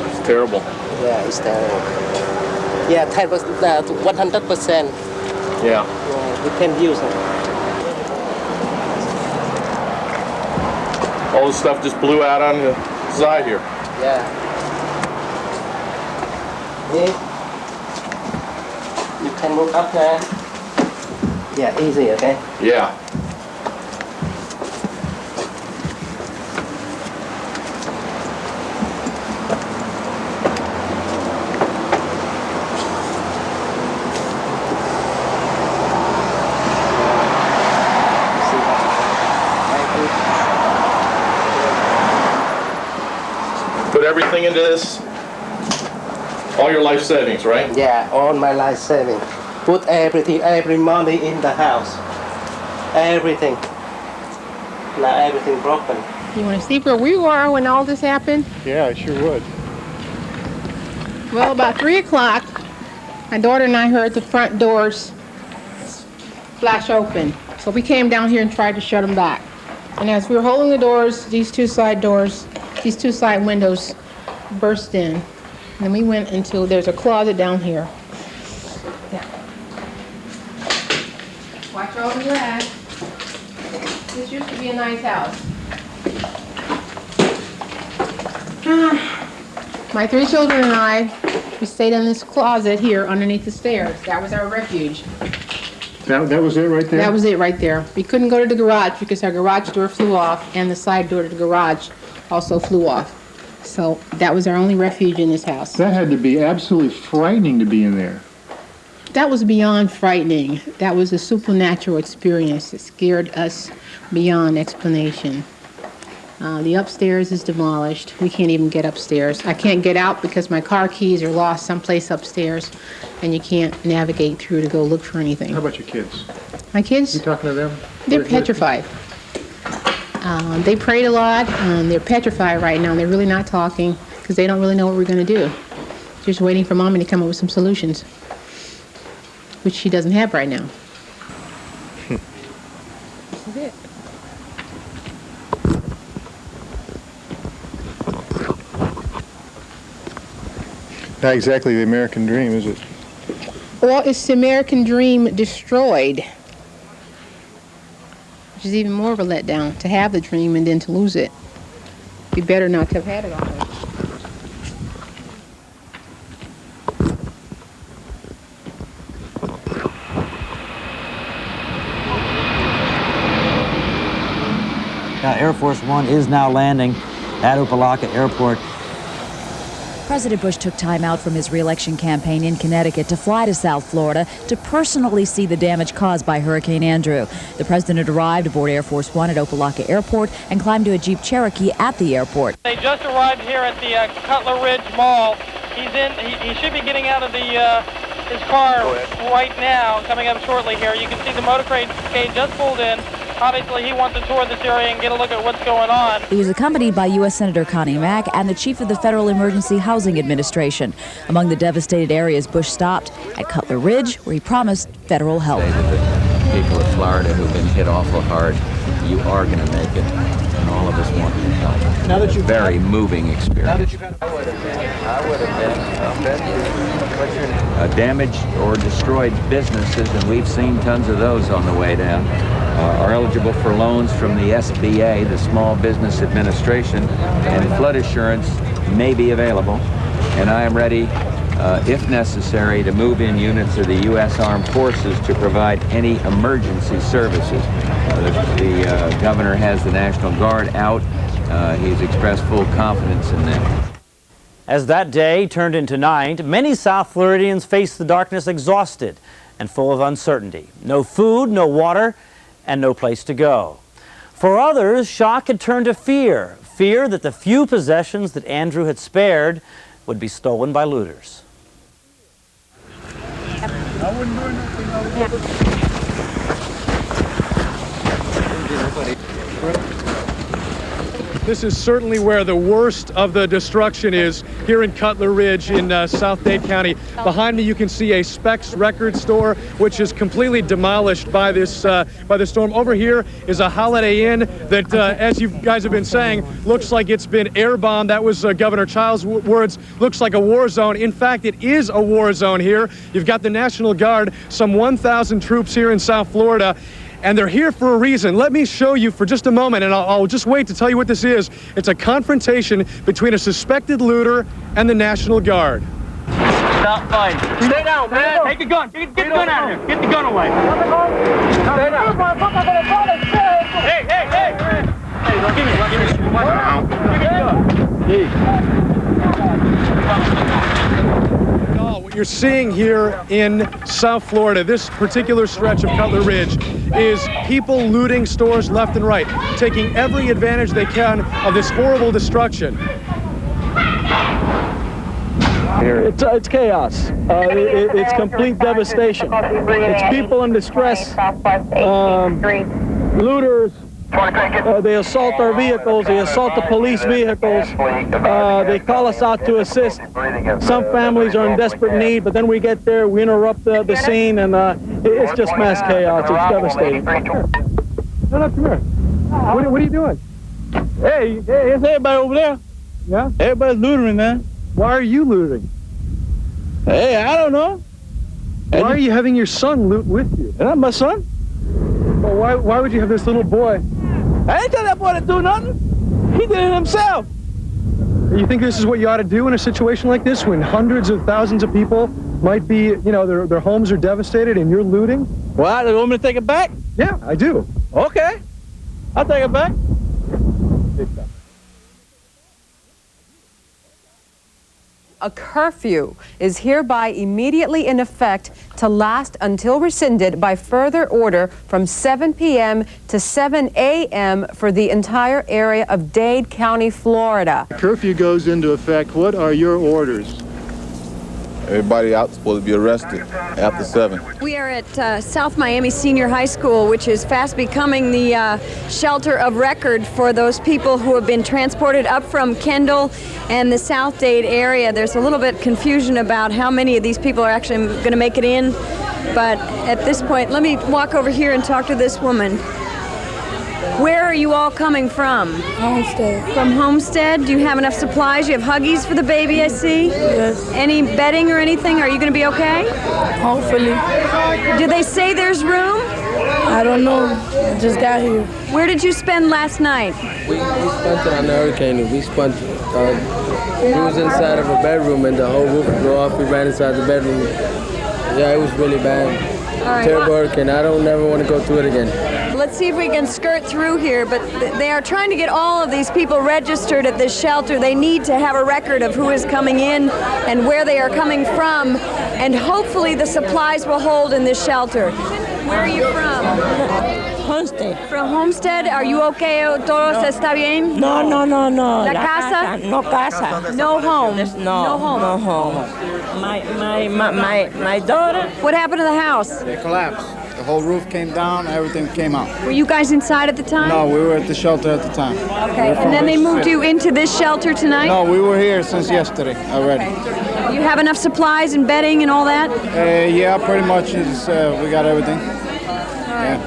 It's terrible. Yeah, it's terrible. Yeah, 100%. Yeah. We can use it. All the stuff just blew out on the side here. Yeah. Yeah. You can move up there. Yeah, easy, okay? Yeah. Put everything into this. All your life savings, right? Yeah, all my life savings. Put everything, every money in the house. Everything. Now everything broken. You want to see where we were when all this happened? Yeah, I sure would. Well, about 3 o'clock, my daughter and I heard the front doors flash open. So we came down here and tried to shut them back. And as we were holding the doors, these two side windows burst in. And then we went into, there's a closet down here. Yeah. Watch over your ass. This used to be a nice house. My 3 children and I, we stayed in this closet here underneath the stairs. That was our refuge. That was it right there? That was it right there. We couldn't go to the garage because our garage door flew off and the side door to the garage also flew off. So that was our only refuge in this house. That had to be absolutely frightening to be in there. That was beyond frightening. That was a supernatural experience that scared us beyond explanation. The upstairs is demolished. We can't even get upstairs. I can't get out because my car keys are lost someplace upstairs, and you can't navigate through to go look for anything. How about your kids? My kids? You talking to them? They're petrified. They prayed a lot. They're petrified right now. They're really not talking because they don't really know what we're going to do. Just waiting for Mommy to come up with some solutions, which she doesn't have right now. This is it. Not exactly the American dream, is it? Well, it's the American dream destroyed, which is even more of a letdown, to have the dream and then to lose it. Be better not to have had it already. Air Force One is now landing at Opelika Airport. President Bush took time out from his re-election campaign in Connecticut to fly to South Florida to personally see the damage caused by Hurricane Andrew. The president arrived aboard Air Force One at Opelika Airport and climbed to a Jeep Cherokee at the airport. They just arrived here at the Cutler Ridge Mall. He's in. He should be getting out of his car right now, coming up shortly here. You can see the motorcade just pulled in. Obviously, he wants to tour this area and get a look at what's going on. He was accompanied by U.S. Senator Connie Mack and the chief of the Federal Emergency Housing Administration. Among the devastated areas, Bush stopped at Cutler Ridge, where he promised federal help. People of Florida who've been hit awful hard, you are going to make it, and all of us want to help. Now that you've very moving experience. I would have been. Damaged or destroyed businesses, and we've seen tons of those on the way down, are eligible for loans from the SBA, the Small Business Administration, and flood assurance may be available. And I am ready, if necessary, to move in units of the U.S. Armed Forces to provide any emergency services. The governor has the National Guard out. He's expressed full confidence in them. As that day turned into night, many South Floridians faced the darkness exhausted and full of uncertainty. No food, no water, and no place to go. For others, shock had turned to fear. Fear that the few possessions that Andrew had spared would be stolen by looters. I wouldn't do anything. This is certainly where the worst of the destruction is, here in Cutler Ridge in South Dade County. Behind me you can see a Specs record store, which is completely demolished by the storm. Over here is a Holiday Inn that, as you guys have been saying, looks like it's been air bombed. That was Governor Child's words. Looks like a war zone. In fact, it is a war zone here. You've got the National Guard, some 1,000 troops here in South Florida. And they're here for a reason. Let me show you for just a moment, and I'll just wait to tell you what this is. It's a confrontation between a suspected looter and the National Guard. Stop fighting. Stay down, man. Take the gun. Get the gun out of here. Get the gun away. Stay down. Hey, hey, hey. Hey, don't give me the What you're seeing here in South Florida, this particular stretch of Cutler Ridge, is people looting stores left and right, taking every advantage they can of this horrible destruction. It's chaos. It's complete devastation. It's people in distress, looters. They assault our vehicles, they assault the police vehicles, they call us out to assist. Some families are in desperate need, but then we get there, we interrupt the scene, and it's just mass chaos. It's devastating. No, come here. What are you doing? Hey, it's everybody over there. Yeah? Everybody's lootering, man. Why are you looting? Hey, I don't know. Why are you having your son loot with you? Not my son. Well, why would you have this little boy? I ain't tell that boy to do nothing. He did it himself. You think this is what you ought to do in a situation like this when hundreds of thousands of people might be, you know, their homes are devastated and you're looting? Well, you want me to take it back? Yeah, I do. Okay. I'll take it back. A curfew is hereby immediately in effect to last until rescinded by further order from 7 p.m. to 7 a.m. for the entire area of Dade County, Florida. Curfew goes into effect. What are your orders? Everybody out is supposed to be arrested after 7. We are at South Miami Senior High School, which is fast becoming the shelter of record for those people who have been transported up from Kendall and the South Dade area. There's a little bit confusion about how many of these people are actually going to make it in, but at this point, let me walk over here and talk to this woman. Where are you all coming from? Homestead. From Homestead? Do you have enough supplies? You have Huggies for the baby, I see? Yes. Any bedding or anything? Are you going to be okay? Hopefully. Do they say there's room? I don't know. I just got here. Where did you spend last night? We spent it on the hurricane. We spent we was inside of a bedroom and the whole roof blew off. We ran inside the bedroom. Yeah, it was really bad. All right. Terrible hurricane. I don't never want to go through it again. Let's see if we can skirt through here, but they are trying to get all of these people registered at this shelter. They need to have a record of who is coming in and where they are coming from, and hopefully the supplies will hold in this shelter. Where are you from? Homestead. From Homestead? Are you okay? ¿Todo está bien? No. La casa? No casa. No home? No home. No home. My daughter. What happened to the house? It collapsed. The whole roof came down, everything came out. Were you guys inside at the time? No, we were at the shelter at the time. Okay, and then they moved you into this shelter tonight? No, we were here since yesterday already. Okay. You have enough supplies and bedding and all that? Yeah, pretty much. We got everything.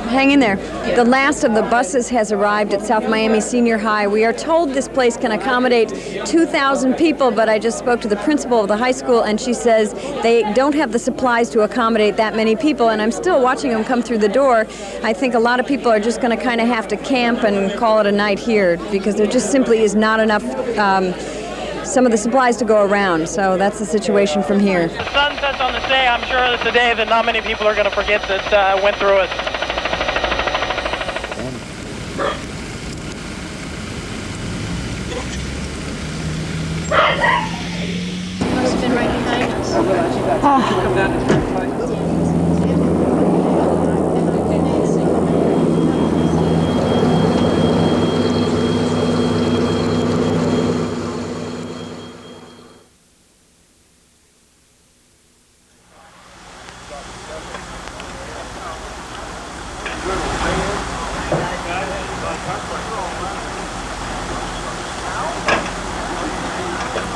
Hang in there. The last of the buses has arrived at South Miami Senior High. We are told this place can accommodate 2,000 people, but I just spoke to the principal of the high school, and she says they don't have the supplies to accommodate that many people, and I'm still watching them come through the door. I think a lot of people are just going to kind of have to camp and call it a night here because there just simply is not enough some of the supplies to go around, so that's the situation from here. The sun sets on this day. I'm sure it's a day that not many people are going to forget that went through it. Must have been right behind us.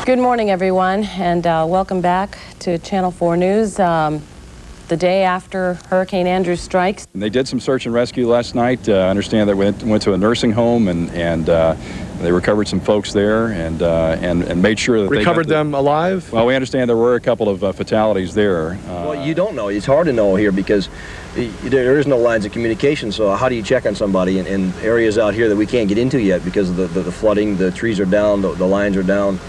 Good morning, everyone, and welcome back to Channel 4 News. The day after Hurricane Andrew strikes. They did some search and rescue last night. I understand they went to a nursing home and they recovered some folks there and made sure that recovered them alive. Well, we understand there were a couple of fatalities there. Well, you don't know. It's hard to know here because there is no lines of communication. So how do you check on somebody in areas out here that we can't get into yet because of the flooding? The trees are down, the lines are down.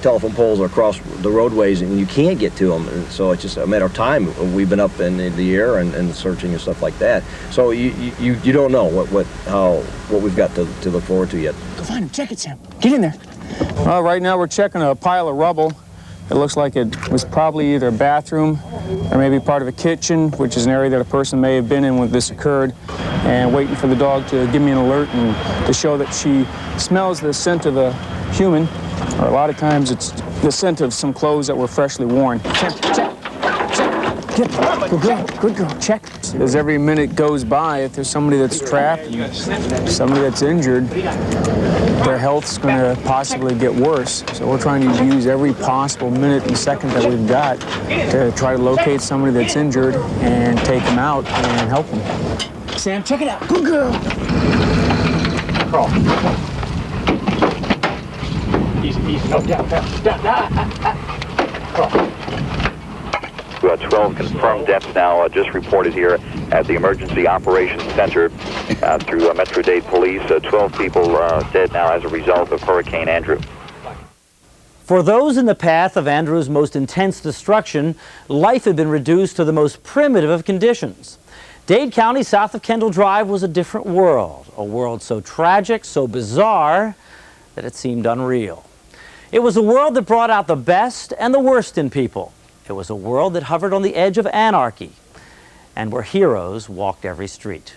Telephone poles are across the roadways and you can't get to them, and so it's just a matter of time. We've been up in the air and searching and stuff like that, so you don't know what we've got to look forward to yet. Go find him. Check it, Sam. Get in there. Right now we're checking a pile of rubble. It looks like it was probably either a bathroom or maybe part of a kitchen, which is an area that a person may have been in when this occurred, and waiting for the dog to give me an alert and to show that she smells the scent of a human. Or a lot of times it's the scent of some clothes that were freshly worn. Check. Good girl, check. As every minute goes by, if there's somebody that's trapped, and somebody that's injured, their health's going to possibly get worse. So we're trying to use every possible minute and second that we've got to try to locate somebody that's injured and take them out and help them. Sam, check it out. Good girl. Easy. No, down. 12 confirmed deaths now just reported here at the Emergency Operations Center through Metro-Dade Police. 12 people dead now as a result of Hurricane Andrew. For those in the path of Andrew's most intense destruction, life had been reduced to the most primitive of conditions. Dade County, south of Kendall Drive, was a different world, a world so tragic, so bizarre, that it seemed unreal. It was a world that brought out the best and the worst in people. It was a world that hovered on the edge of anarchy, and where heroes walked every street.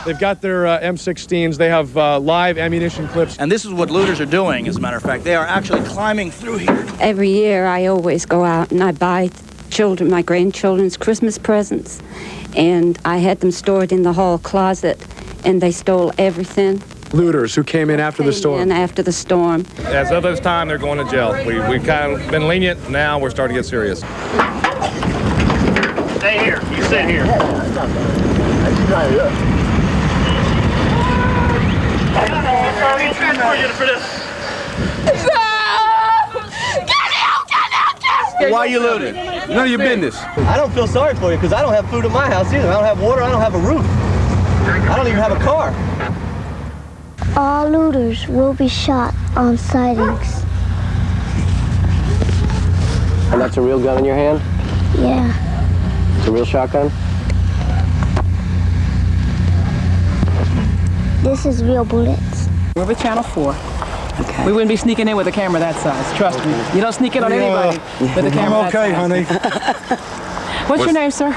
They've got their M16s. They have live ammunition clips. And this is what looters are doing, as a matter of fact. They are actually climbing through here. Every year I always go out and I buy children, my grandchildren's Christmas presents. And I had them stored in the hall closet, and they stole everything. Looters who came in after the storm. And after the storm. As of this time, they're going to jail. We've kind of been lenient. Now we're starting to get serious. Stay here. You sit here. Why are you looting? None of your business. I don't feel sorry for you because I don't have food in my house either. I don't have water. I don't have a roof. I don't even have a car. All looters will be shot on sightings. And that's a real gun in your hand? Yeah. It's a real shotgun? This is real bullets. We're with Channel 4. Okay. We wouldn't be sneaking in with a camera that size. Trust me. You don't sneak in on anybody with a camera that size. honey. What's your name, sir?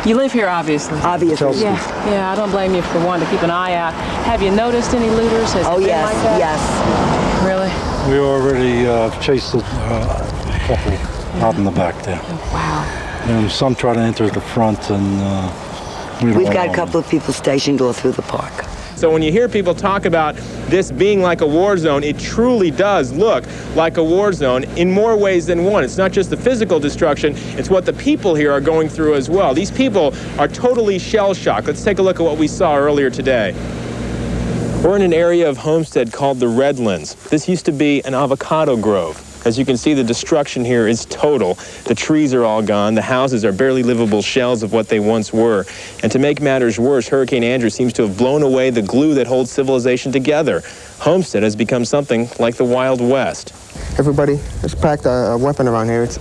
You live here, obviously. Obviously. Yeah, I don't blame you for wanting to keep an eye out. Have you noticed any looters? Has it been yes, like that? yes. Really? We already chased a couple out in the back there. Wow. And some try to enter the front, and We've got a couple of people stationed all through the park. So when you hear people talk about this being like a war zone, it truly does look like a war zone in more ways than one. It's not just the physical destruction, it's what the people here are going through as well. These people are totally shell-shocked. Let's take a look at what we saw earlier today. We're in an area of Homestead called the Redlands. This used to be an avocado grove. As you can see, the destruction here is total. The trees are all gone. The houses are barely livable shells of what they once were. And to make matters worse, Hurricane Andrew seems to have blown away the glue that holds civilization together. Homestead has become something like the Wild West. Everybody has packed a weapon around here. It's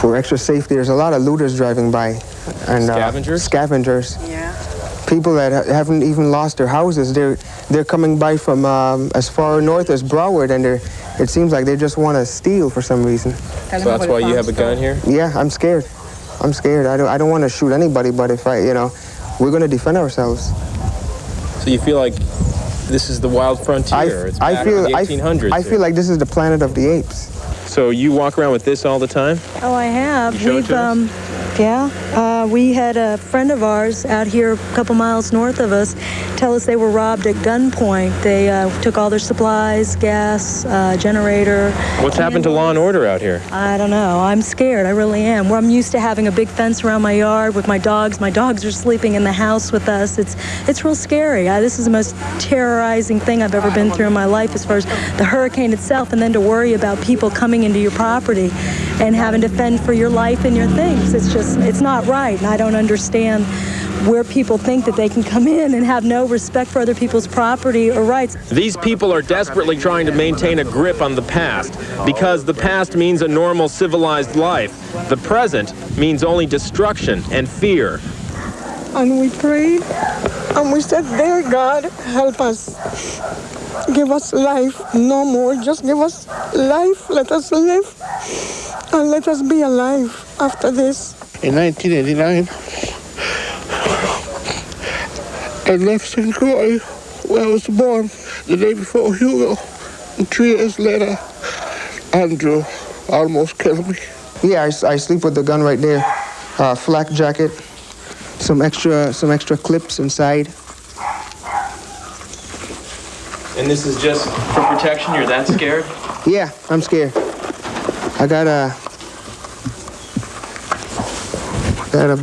for extra safety. There's a lot of looters driving by. And scavengers? Scavengers. Yeah. People that haven't even lost their houses. They're coming by from as far north as Broward, and it seems like they just want to steal for some reason. So that's why you have a gun here? Yeah, I'm scared. I'm scared. I don't want to shoot anybody, but if we're going to defend ourselves. So you feel like this is the wild frontier? It's back in the 1800s. I feel like this is the planet of the apes. So you walk around with this all the time? Oh, I have. You show it to us? We had a friend of ours out here a couple miles north of us tell us they were robbed at gunpoint. They took all their supplies, gas, generator. What's happened to law and order out here? I don't know. I'm scared. I really am. Where I'm used to having a big fence around my yard with my dogs. My dogs are sleeping in the house with us. It's real scary. This is the most terrorizing thing I've ever been through in my life as far as the hurricane itself, and then to worry about people coming into your property and having to fend for your life and your things. It's not right, and I don't understand where people think that they can come in and have no respect for other people's property or rights. These people are desperately trying to maintain a grip on the past, because the past means a normal, civilized life. The present means only destruction and fear. And we prayed, and we said, dear God, help us. Give us life, no more. Just give us life. Let us live, and let us be alive after this. In 1989, I left St. Croix, where I was born, the day before Hugo. And 3 years later, Andrew almost killed me. Yeah, I sleep with the gun right there. Flak jacket, some extra clips inside. And this is just for protection? You're that scared? Yeah, I'm scared. I got a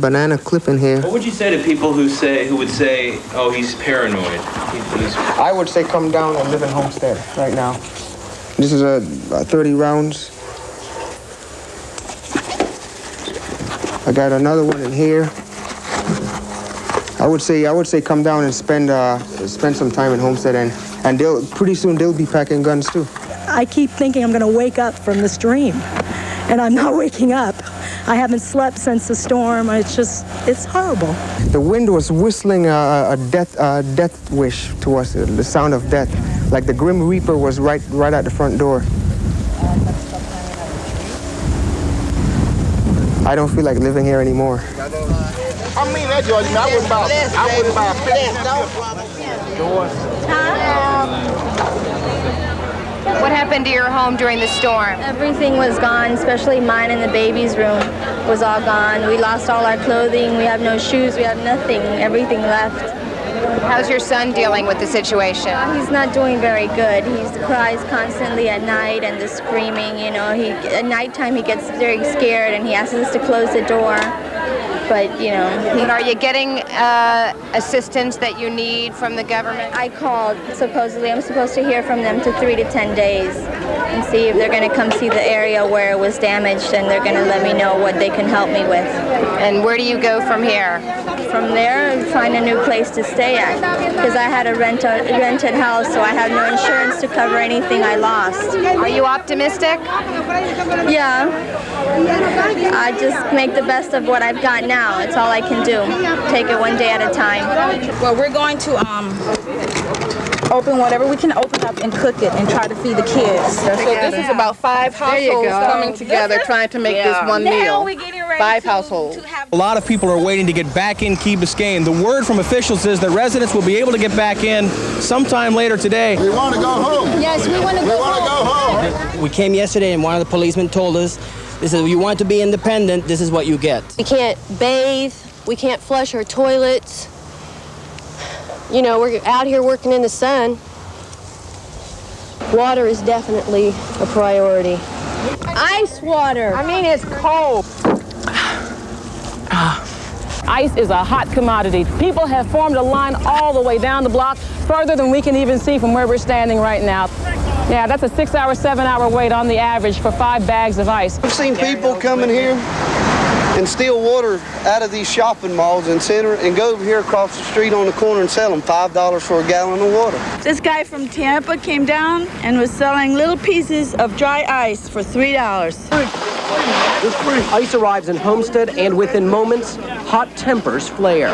banana clip in here. What would you say to people who would say, oh, he's paranoid? I would say come down and live in Homestead right now. This is a 30 rounds. I got another one in here. I would say come down and spend some time in Homestead, and pretty soon they'll be packing guns too. I keep thinking I'm going to wake up from this dream, and I'm not waking up. I haven't slept since the storm. It's horrible. The wind was whistling a death wish to us, the sound of death, like the Grim Reaper was right at the front door. I don't feel like living here anymore. I mean that, George. I wouldn't buy What happened to your home during the storm? Everything was gone, especially mine and the baby's room was all gone. We lost all our clothing. We have no shoes. We have nothing. Everything left. How's your son dealing with the situation? He's not doing very good. He cries constantly at night and the screaming. You know, at nighttime he gets very scared and he asks us to close the door. But, you know... But are you getting assistance that you need from the government? I called, supposedly. I'm supposed to hear from them to 3 to 10 days and see if they're going to come see the area where it was damaged, and they're going to let me know what they can help me with. And where do you go from here? From there, find a new place to stay at, because I had a rented house, so I have no insurance to cover anything I lost. Are you optimistic? Yeah. I just make the best of what I've got now. It's all I can do. Take it one day at a time. Well, we're going to open whatever we can open up and cook it and try to feed the kids. So this is about 5 households coming together trying to make this one meal. 5 households. A lot of people are waiting to get back in Key Biscayne. The word from officials is that residents will be able to get back in sometime later today. We want to go home. Yes, we want to go home. We came yesterday and one of the policemen told us, this is, you want to be independent, this is what you get. We can't bathe. We can't flush our toilets. You know, we're out here working in the sun. Water is definitely a priority. Ice water. I mean, it's cold. Ice is a hot commodity. People have formed a line all the way down the block, further than we can even see from where we're standing right now. Yeah, that's a 6-hour, 7-hour wait on the average for 5 bags of ice. I've seen people come in here and steal water out of these shopping malls and center and go over here across the street on the corner and sell them $5 for a gallon of water. This guy from Tampa came down and was selling little pieces of dry ice for $3. Ice arrives in Homestead, and within moments, hot tempers flare.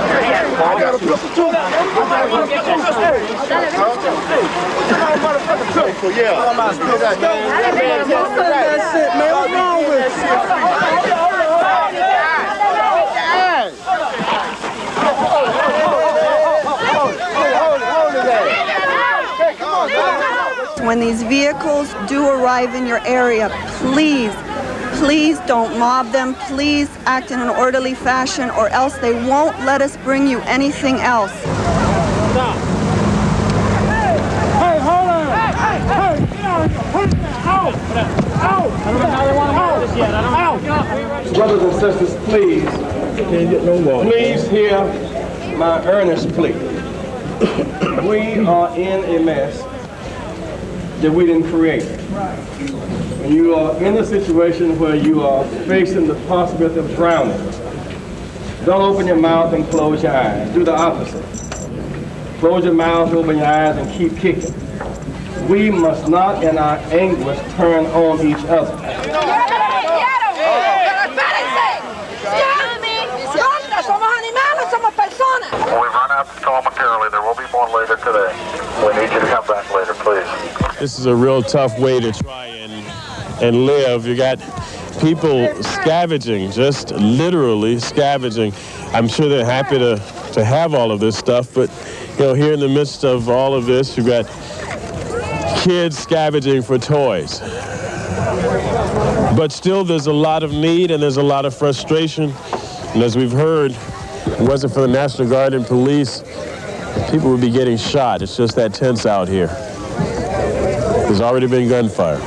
When these vehicles do arrive in your area, please don't mob them. Please act in an orderly fashion, or else they won't let us bring you anything else. Stop. Hey, hold on. Hey, get out of here. Put it down. Out. Out. I don't know how they want to move this yet. I don't know. Brothers and sisters, please. Can't get no water. Please hear my earnest plea. We are in a mess that we didn't create. And you are in a situation where you are facing the possibility of drowning. Don't open your mouth and close your eyes. Do the opposite. Close your mouth, open your eyes, and keep kicking. We must not, in our anguish, turn on each other. We've run out to call momentarily. There will be more later today. We need you to come back later, please. This is a real tough way to try and live. You got people scavenging, just literally scavenging. I'm sure they're happy to have all of this stuff, but you know, here in the midst of all of this, you've got kids scavenging for toys. But still, there's a lot of need and there's a lot of frustration. And as we've heard, if it wasn't for the National Guard and police, people would be getting shot. It's just that tense out here. There's already been gunfire.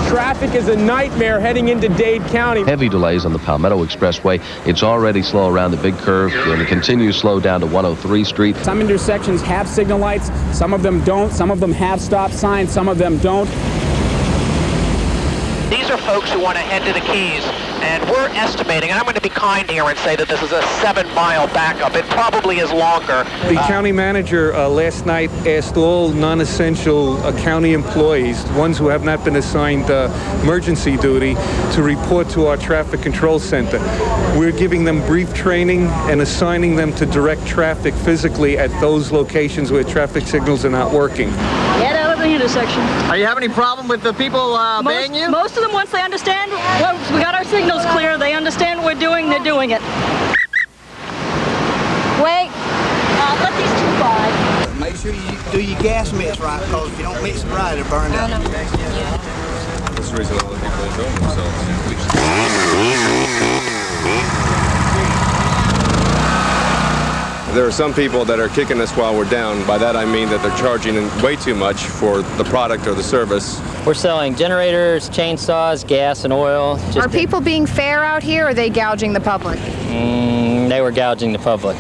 Traffic is a nightmare heading into Dade County. Heavy delays on the Palmetto Expressway. It's already slow around the big curve, and it continues slow down to 103 Street. Some intersections have signal lights, some of them don't, some of them have stop signs, some of them don't. These are folks who want to head to the Keys, and we're estimating, and I'm going to be kind here and say that this is a 7-mile backup. It probably is longer. The county manager last night asked all non-essential county employees, ones who have not been assigned emergency duty, to report to our traffic control center. We're giving them brief training and assigning them to direct traffic physically at those locations where traffic signals are not working. Get out of the intersection. Are you having any problem with the people obeying you? Most of them, once they understand, once we got our signals clear, they understand what we're doing, they're doing it. Wait. Let these two by. Make sure you do your gas mix right, because if you don't mix it right, it'll burn out. That's the reason a lot of people don't themselves. There are some people that are kicking us while we're down. By that I mean that they're charging way too much for the product or the service. We're selling generators, chainsaws, gas, and oil. Are people being fair out here, or are they gouging the public? They were gouging the public.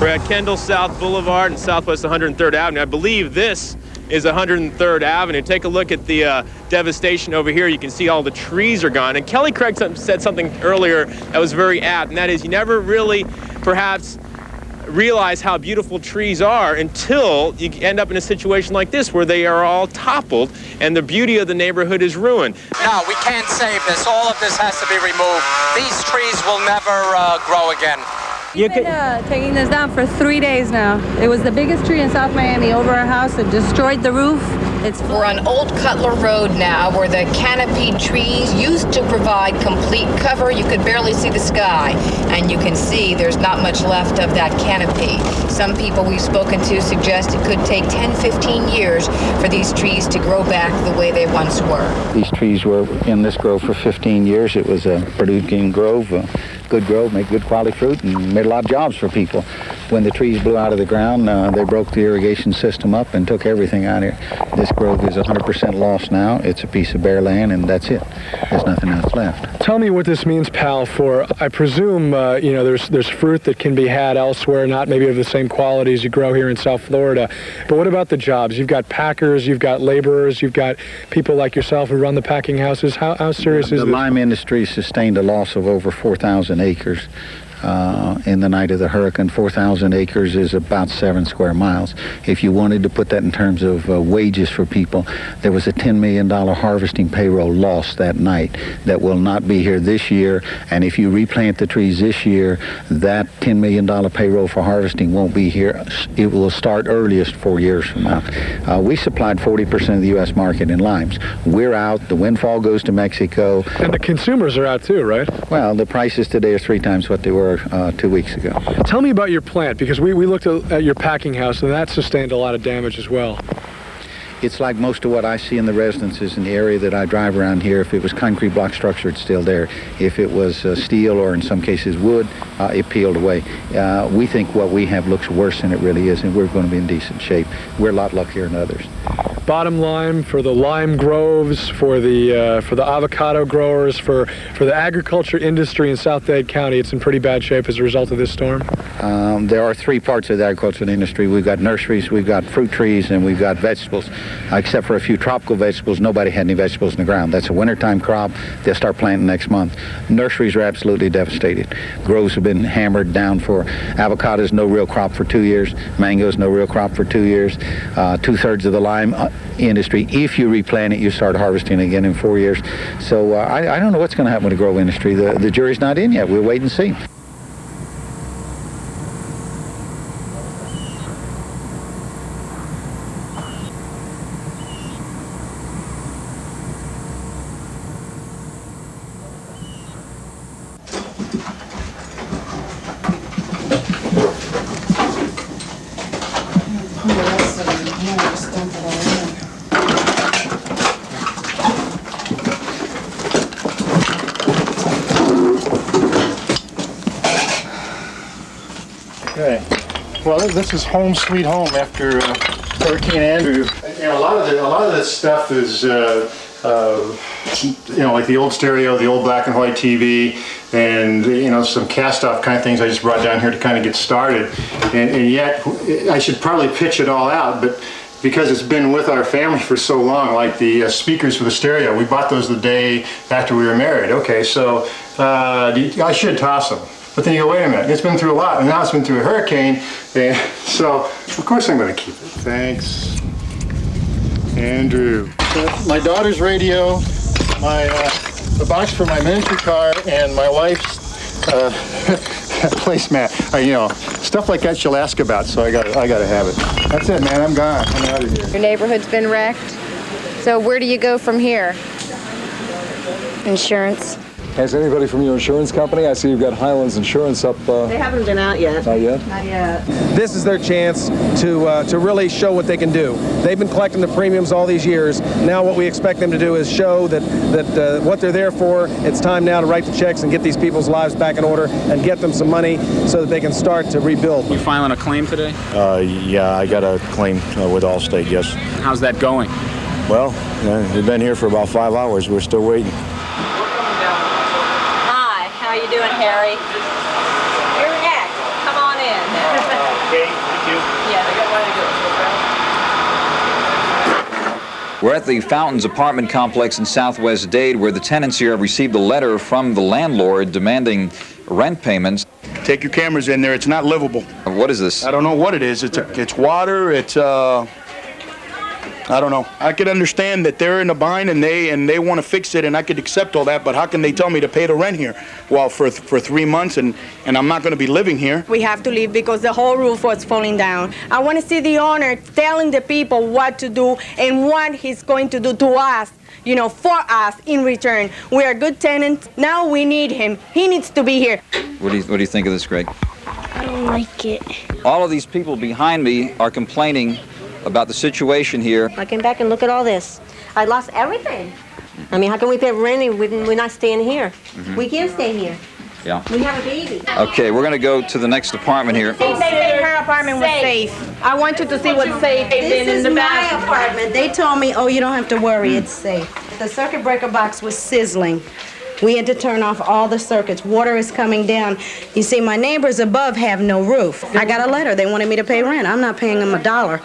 We're at Kendall South Boulevard and Southwest 103rd Avenue. I believe this is 103rd Avenue. Take a look at the devastation over here. You can see all the trees are gone. And Kelly Craig said something earlier that was very apt, and that is you never really perhaps realize how beautiful trees are until you end up in a situation like this where they are all toppled and the beauty of the neighborhood is ruined. No, we can't save this. All of this has to be removed. These trees will never grow again. We've been taking this down for 3 days now. It was the biggest tree in South Miami over our house. It destroyed the roof. We're on Old Cutler Road now, where the canopied trees used to provide complete cover. You could barely see the sky, and you can see there's not much left of that canopy. Some people we've spoken to suggest it could take 10, 15 years for these trees to grow back the way they once were. These trees were in this grove for 15 years. It was a producing grove, good grove, make good quality fruit, and made a lot of jobs for people. When the trees blew out of the ground, they broke the irrigation system up and took everything out of here. This grove is 100% lost now. It's a piece of bare land, and that's it. There's nothing else left. Tell me what this means, pal, for, I presume, there's fruit that can be had elsewhere, not maybe of the same quality as you grow here in South Florida. But what about the jobs? You've got packers, you've got laborers, you've got people like yourself who run the packing houses. How serious is this? The lime industry sustained a loss of over 4,000 acres. In the night of the hurricane. 4,000 acres is about 7 square miles. If you wanted to put that in terms of wages for people, there was a $10 million harvesting payroll lost that night that will not be here this year. And if you replant the trees this year, that $10 million payroll for harvesting won't be here. It will start earliest 4 years from now. We supplied 40% of the U.S. market in limes. We're out. The windfall goes to Mexico. And the consumers are out too, right? Well, the prices today are 3 times what they were 2 weeks ago. Tell me about your plant, because we looked at your packing house, and that sustained a lot of damage as well. It's like most of what I see in the residences in the area that I drive around here. If it was concrete block structure, it's still there. If it was steel or in some cases wood, it peeled away. We think what we have looks worse than it really is, and we're going to be in decent shape. We're a lot luckier than others. Bottom line, for the lime groves, for the avocado growers, for the agriculture industry in South Dade County, it's in pretty bad shape as a result of this storm? There are 3 parts of the agricultural industry. We've got nurseries, we've got fruit trees, and we've got vegetables. Except for a few tropical vegetables, nobody had any vegetables in the ground. That's a wintertime crop. They'll start planting next month. Nurseries are absolutely devastated. Groves have been hammered down for avocados, no real crop for 2 years. Mangoes, no real crop for 2 years. 2/3 of the lime industry, if you replant it, you start harvesting again in 4 years. So I don't know what's going to happen with the grove industry. The jury's not in yet. We'll wait and see. Well, this is home sweet home after Hurricane Andrew. You know, a lot of this stuff is, you know, like the old stereo, the old black and white TV, and you know, some cast-off kind of things I just brought down here to kind of get started. And yet, I should probably pitch it all out, but because it's been with our family for so long, like the speakers for the stereo, we bought those the day after we were married. Okay, so I should toss them. But then you go, wait a minute, it's been through a lot, and now it's been through a hurricane, and so of course I'm going to keep it. Thanks, Andrew. My daughter's radio, the box for my miniature car, and my wife's placemat. You know, stuff like that she'll ask about, so I got to have it. That's it, man. I'm gone. I'm out of here. Your neighborhood's been wrecked. So where do you go from here? Insurance. Has anybody from your insurance company? I see you've got Highlands Insurance up. They haven't been out yet. Not yet? Not yet. This is their chance to really show what they can do. They've been collecting the premiums all these years. Now what we expect them to do is show that what they're there for. It's time now to write the checks and get these people's lives back in order and get them some money so that they can start to rebuild. You filing a claim today? Yeah, I got a claim with Allstate, yes. How's that going? Well, they've been here for about 5 hours. We're still waiting. How you doing, Harry? You're next. Come on in. Okay, thank you. Yeah, they got one to go. We're at the Fountains apartment complex in Southwest Dade, where the tenants here have received a letter from the landlord demanding rent payments. Take your cameras in there. It's not livable. What is this? I don't know what it is. It's water. It's I don't know. I could understand that they're in a bind and they want to fix it, and I could accept all that, but how can they tell me to pay the rent here? Well, for 3 months, and I'm not going to be living here. We have to leave because the whole roof was falling down. I want to see the owner telling the people what to do and what he's going to do to us, you know, for us in return. We are good tenants. Now we need him. He needs to be here. What do you think of this, Greg? I don't like it. All of these people behind me are complaining about the situation here. I came back and look at all this. I lost everything. I mean, how can we pay rent when we're not staying here? Mm-hmm. We can't stay here. Yeah. We have a baby. Okay, we're going to go to the next apartment here. They said her apartment was safe. I want you to see what's safe. This is my apartment. They told me, oh, you don't have to worry, it's safe. The circuit breaker box was sizzling. We had to turn off all the circuits. Water is coming down. You see, my neighbors above have no roof. I got a letter. They wanted me to pay rent. I'm not paying them $1.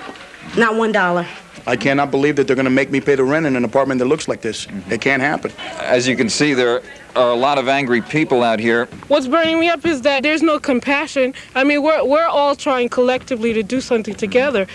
Not $1. I cannot believe that they're going to make me pay the rent in an apartment that looks like this. It can't happen. As you can see, there are a lot of angry people out here. What's burning me up is that there's no compassion. I mean, we're all trying collectively to do something together.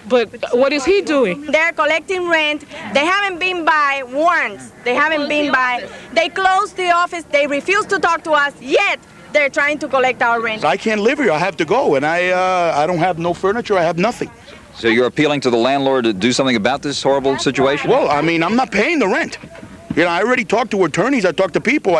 But what is he doing? They're collecting rent. They haven't been by once. They haven't been by. They closed the office. They refuse to talk to us, yet they're trying to collect our rent. I can't live here. I have to go, and I don't have no furniture. I have nothing. So you're appealing to the landlord to do something about this horrible situation? Well, I mean, I'm not paying the rent. You know, I already talked to attorneys. I talked to people.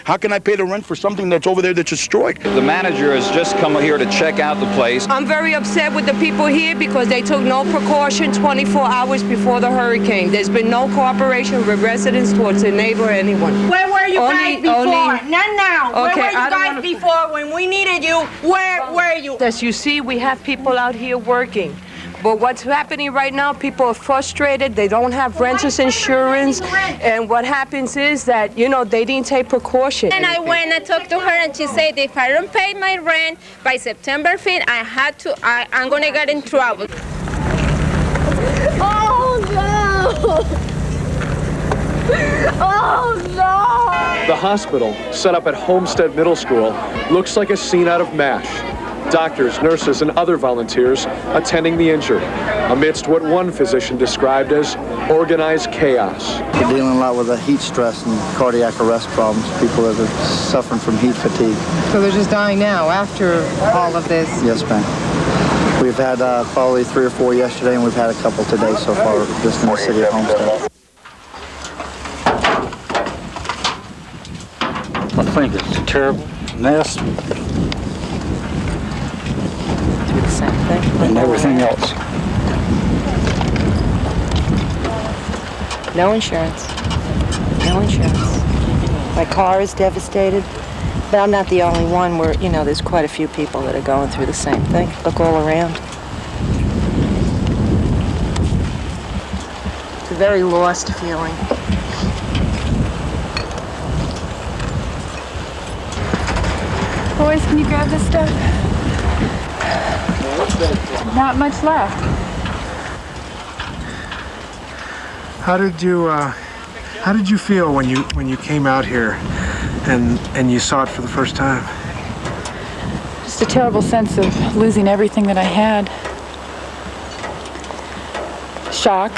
How can I pay the rent for something that's over there that's destroyed? The manager has just come here to check out the place. I'm very upset with the people here because they took no precaution 24 hours before the hurricane. There's been no cooperation with residents towards their neighbor or anyone. Where were you guys before? Not now. Okay, where were you guys before when we needed you? Where were you? As you see, we have people out here working. But what's happening right now, people are frustrated. They don't have renter's insurance. And what happens is that, you know, they didn't take precaution. And I went and talked to her, and she said if I don't pay my rent by September 5th, I'm going to get in trouble. Oh, no! Oh, no! The hospital, set up at Homestead Middle School, looks like a scene out of MASH. Doctors, nurses, and other volunteers attending the injured, amidst what one physician described as organized chaos. We're dealing a lot with the heat stress and cardiac arrest problems, people that are suffering from heat fatigue. So they're just dying now after all of this? Yes, ma'am. We've had probably 3 or 4 yesterday, and we've had a couple today so far just in the city of Homestead. I think it's a terrible mess. And everything else. No insurance. No insurance. My car is devastated. But I'm not the only one. There's quite a few people that are going through the same thing. Look all around. It's a very lost feeling. Boys, can you grab this stuff? Not much left. How did you feel when you came out here and you saw it for the first time? Just a terrible sense of losing everything that I had. Shock.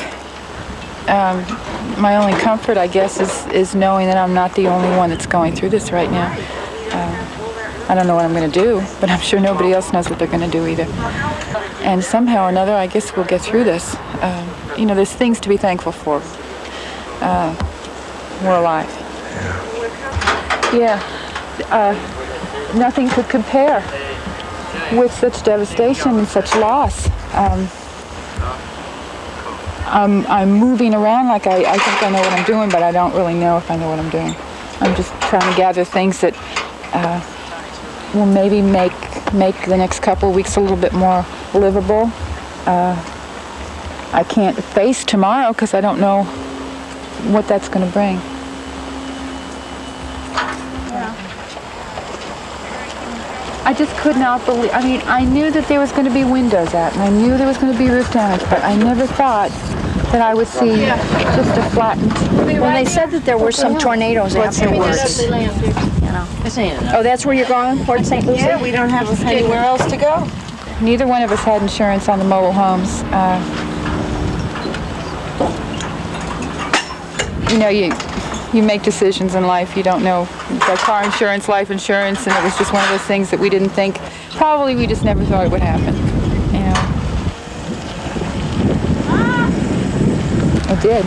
My only comfort, I guess, is knowing that I'm not the only one that's going through this right now. I don't know what I'm going to do, but I'm sure nobody else knows what they're going to do either. And somehow or another, I guess we'll get through this. There's things to be thankful for. We're alive. Yeah. Nothing could compare with such devastation and such loss. I'm moving around like I think I know what I'm doing, but I don't really know if I know what I'm doing. I'm just trying to gather things that will maybe make the next couple of weeks a little bit more livable. I can't face tomorrow because I don't know what that's going to bring. I just could not believe, I knew that there was going to be windows out, and I knew there was going to be roof damage, but I never thought that I would see just a flattened. Well, they said that there were some tornadoes afterwards. Oh, that's where you're going, Port St. Lucie? Yeah, we don't have anywhere else to go. Neither one of us had insurance on the mobile homes. You make decisions in life. You don't know. It's like car insurance, life insurance, and it was just one of those things that we didn't think. Probably we just never thought it would happen. It did.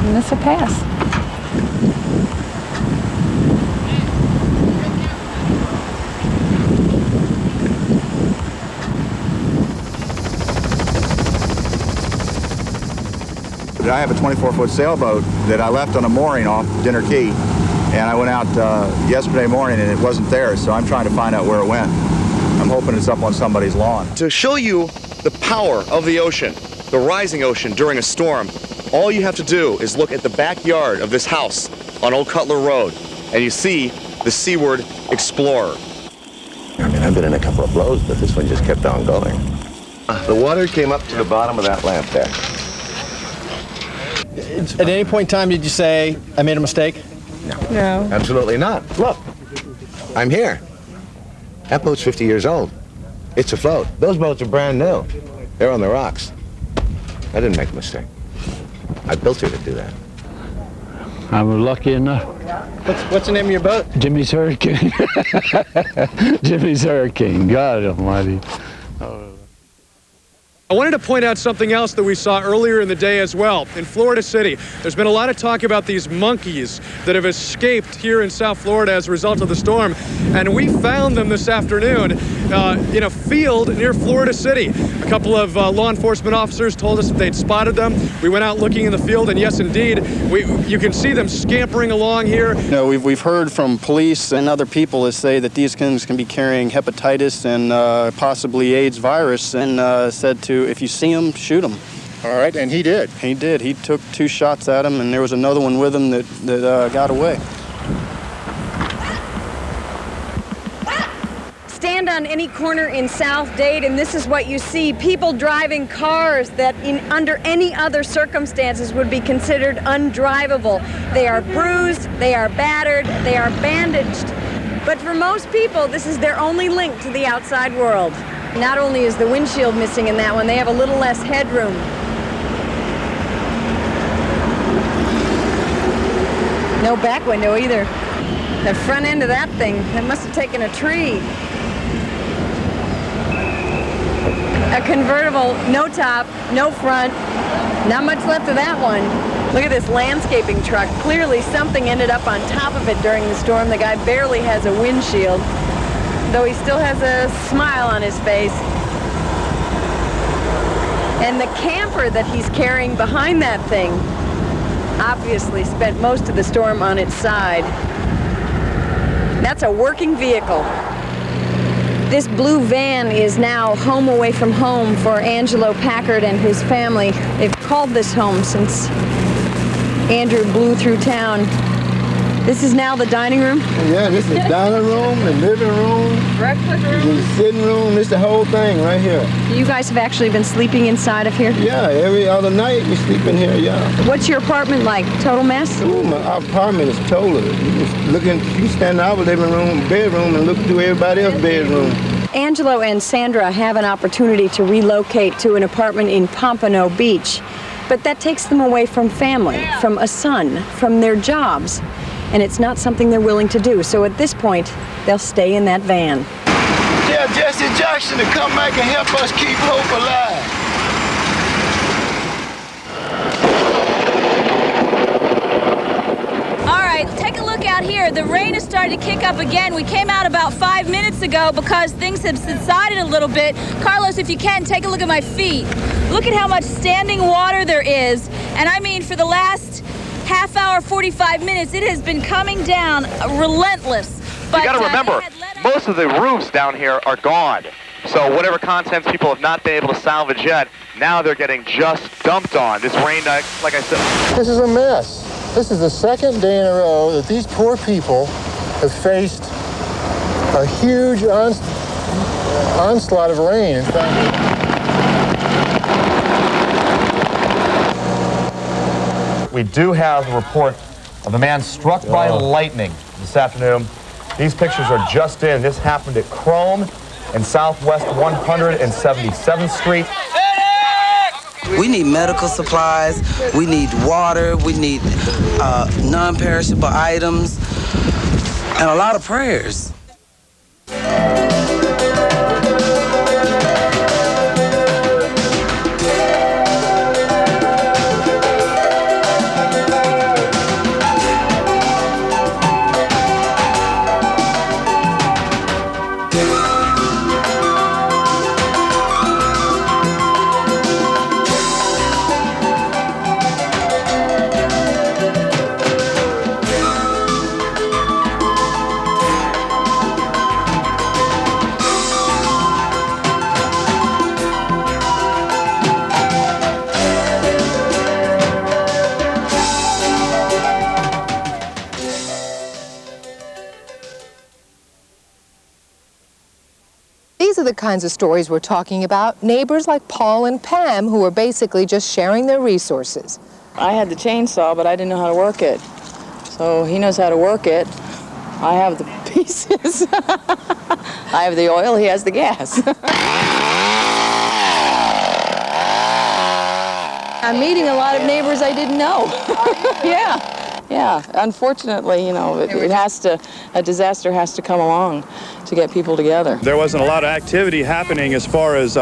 And this will pass. I have a 24-foot sailboat that I left on a mooring off Dinner Key, and I went out yesterday morning and it wasn't there, so I'm trying to find out where it went. I'm hoping it's up on somebody's lawn. To show you the power of the ocean, the rising ocean during a storm, all you have to do is look at the backyard of this house on Old Cutler Road, and you see the Seaward Explorer. I've been in a couple of blows, but this one just kept on going. The water came up to the bottom of that lamp there. At any point in time, did you say, I made a mistake? No. Absolutely not. Look, I'm here. That boat's 50 years old. It's afloat. Those boats are brand new. They're on the rocks. I didn't make a mistake. I built her to do that. I was lucky enough. What's the name of your boat? Jimmy's Hurricane. Jimmy's Hurricane. God almighty. I wanted to point out something else that we saw earlier in the day as well. In Florida City, there's been a lot of talk about these monkeys that have escaped here in South Florida as a result of the storm. And we found them this afternoon in a field near Florida City. A couple of law enforcement officers told us that they'd spotted them. We went out looking in the field, and yes, indeed, you can see them scampering along here. We've heard from police and other people that say that these things can be carrying hepatitis and possibly AIDS virus, and said to, if you see them, shoot them. All right, and he did. He did. He took 2 shots at him, and there was another one with him that got away. Stand on any corner in South Dade, and this is what you see. People driving cars that under any other circumstances would be considered undrivable. They are bruised, they are battered, they are bandaged. But for most people, this is their only link to the outside world. Not only is the windshield missing in that one, they have a little less headroom. No back window either. The front end of that thing, that must have taken a tree. A convertible, no top, no front, not much left of that one. Look at this landscaping truck. Clearly something ended up on top of it during the storm. The guy barely has a windshield, though he still has a smile on his face. And the camper that he's carrying behind that thing obviously spent most of the storm on its side. That's a working vehicle. This blue van is now home away from home for Angelo Packard and his family. They've called this home since Andrew blew through town. This is now the dining room? Yeah, this is the dining room, the living room, breakfast room, the sitting room. This is the whole thing right here. You guys have actually been sleeping inside of here? Yeah, every other night we sleep in here, yeah. What's your apartment like? Total mess? Ooh, my apartment is total. You stand in our living room, bedroom, and look through everybody else's bedroom. Angelo and Sandra have an opportunity to relocate to an apartment in Pompano Beach, but that takes them away from family, from a son, from their jobs, and it's not something they're willing to do. So at this point, they'll stay in that van. Yeah, Jesse Jackson to come back and help us keep hope alive. Take a look out here. The rain has started to kick up again. We came out about 5 minutes ago because things have subsided a little bit. Carlos, if you can, take a look at my feet. Look at how much standing water there is. And I mean, for the last half hour, 45 minutes, it has been coming down relentless. You got to remember, most of the roofs down here are gone. So whatever contents people have not been able to salvage yet, now they're getting just dumped on. This rain, like I said. This is a mess. This is the second day in a row that these poor people have faced a huge onslaught of rain. In fact, we do have a report of a man struck by lightning this afternoon. These pictures are just in. This happened at Chrome and Southwest 177th Street. We need medical supplies, we need water, we need non-perishable items, and a lot of prayers. These are the kinds of stories we're talking about. Neighbors like Paul and Pam who are basically just sharing their resources. I had the chainsaw, but I didn't know how to work it. So he knows how to work it. I have the pieces. I have the oil, he has the gas. I'm meeting a lot of neighbors I didn't know. Yeah. Unfortunately, you know, a disaster has to come along to get people together. There wasn't a lot of activity happening as far as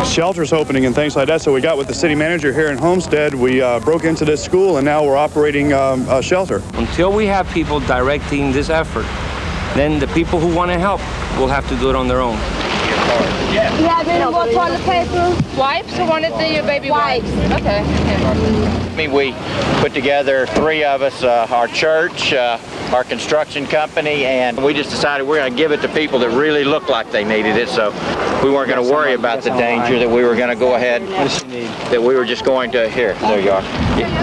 shelters opening and things like that, so we got with the city manager here in Homestead. We broke into this school, and now we're operating a shelter. Until we have people directing this effort, then the people who want to help will have to do it on their own. You have any more toilet paper? Wipes or one of the baby wipes? Okay. I mean, we put together 3 of us, our church, our construction company, and we just decided we're going to give it to people that really looked like they needed it, so we weren't going to worry about the danger, that we were going to go ahead, that we were just going to, here, there you are,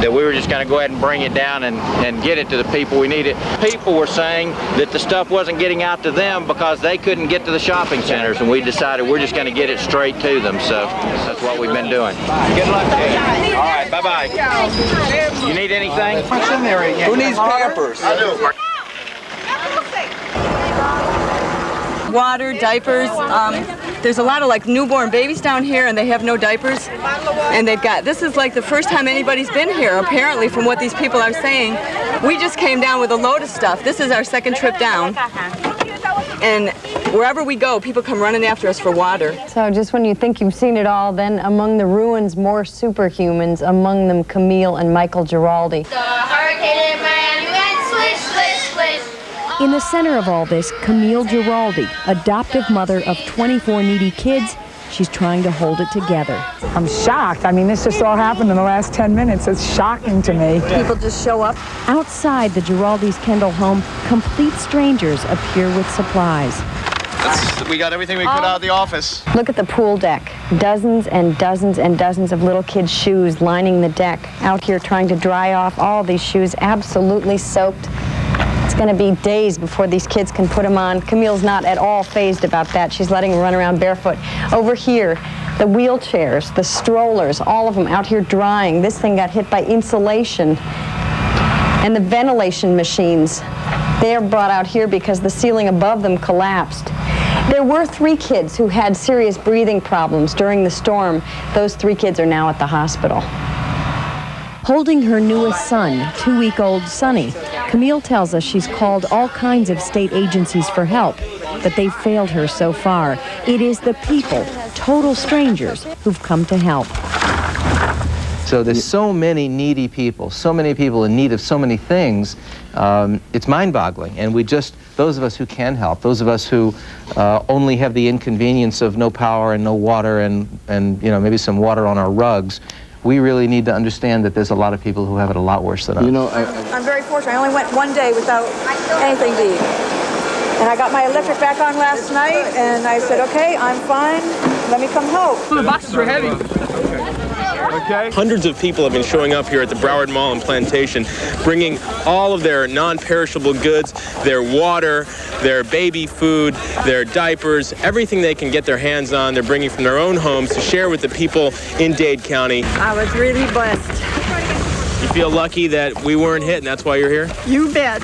that we were just going to go ahead and bring it down and get it to the people we needed. People were saying that the stuff wasn't getting out to them because they couldn't get to the shopping centers, and we decided we're just going to get it straight to them, so that's what we've been doing. Good luck to you. All right, bye-bye. You need anything? What's in there again? Who needs Pampers? I do. Water, diapers. There's a lot of like newborn babies down here, and they have no diapers. And this is like the first time anybody's been here, apparently, from what these people are saying. We just came down with a load of stuff. This is our second trip down. And wherever we go, people come running after us for water. So just when you think you've seen it all, then among the ruins, more superhumans, among them Camille and Michael Giraldi. In the center of all this, Camille Giraldi, adoptive mother of 24 needy kids, she's trying to hold it together. I'm shocked. I mean, this just all happened in the last 10 minutes. It's shocking to me. People just show up. Outside the Giraldi's Kendall home, complete strangers appear with supplies. We got everything we could out of the office. Look at the pool deck. Dozens and dozens and dozens of little kids' shoes lining the deck. Out here trying to dry off all these shoes, absolutely soaked. It's going to be days before these kids can put them on. Camille's not at all fazed about that. She's letting them run around barefoot. Over here, the wheelchairs, the strollers, all of them out here drying. This thing got hit by insulation. And the ventilation machines, they're brought out here because the ceiling above them collapsed. There were 3 kids who had serious breathing problems during the storm. Those 3 kids are now at the hospital. Holding her newest son, 2-week-old Sonny, Camille tells us she's called all kinds of state agencies for help, but they've failed her so far. It is the people, total strangers, who've come to help. So there's so many needy people, so many people in need of so many things. It's mind-boggling, and those of us who can help, those of us who only have the inconvenience of no power and no water and maybe some water on our rugs, we really need to understand that there's a lot of people who have it a lot worse than us. I'm very fortunate. I only went one day without anything to eat. And I got my electric back on last night, and I said, okay, I'm fine. Let me come home. The boxes are heavy. Okay. Hundreds of people have been showing up here at the Broward Mall and Plantation, bringing all of their non-perishable goods, their water, their baby food, their diapers, everything they can get their hands on. They're bringing from their own homes to share with the people in Dade County. I was really blessed. You feel lucky that we weren't hit, and that's why you're here? You bet.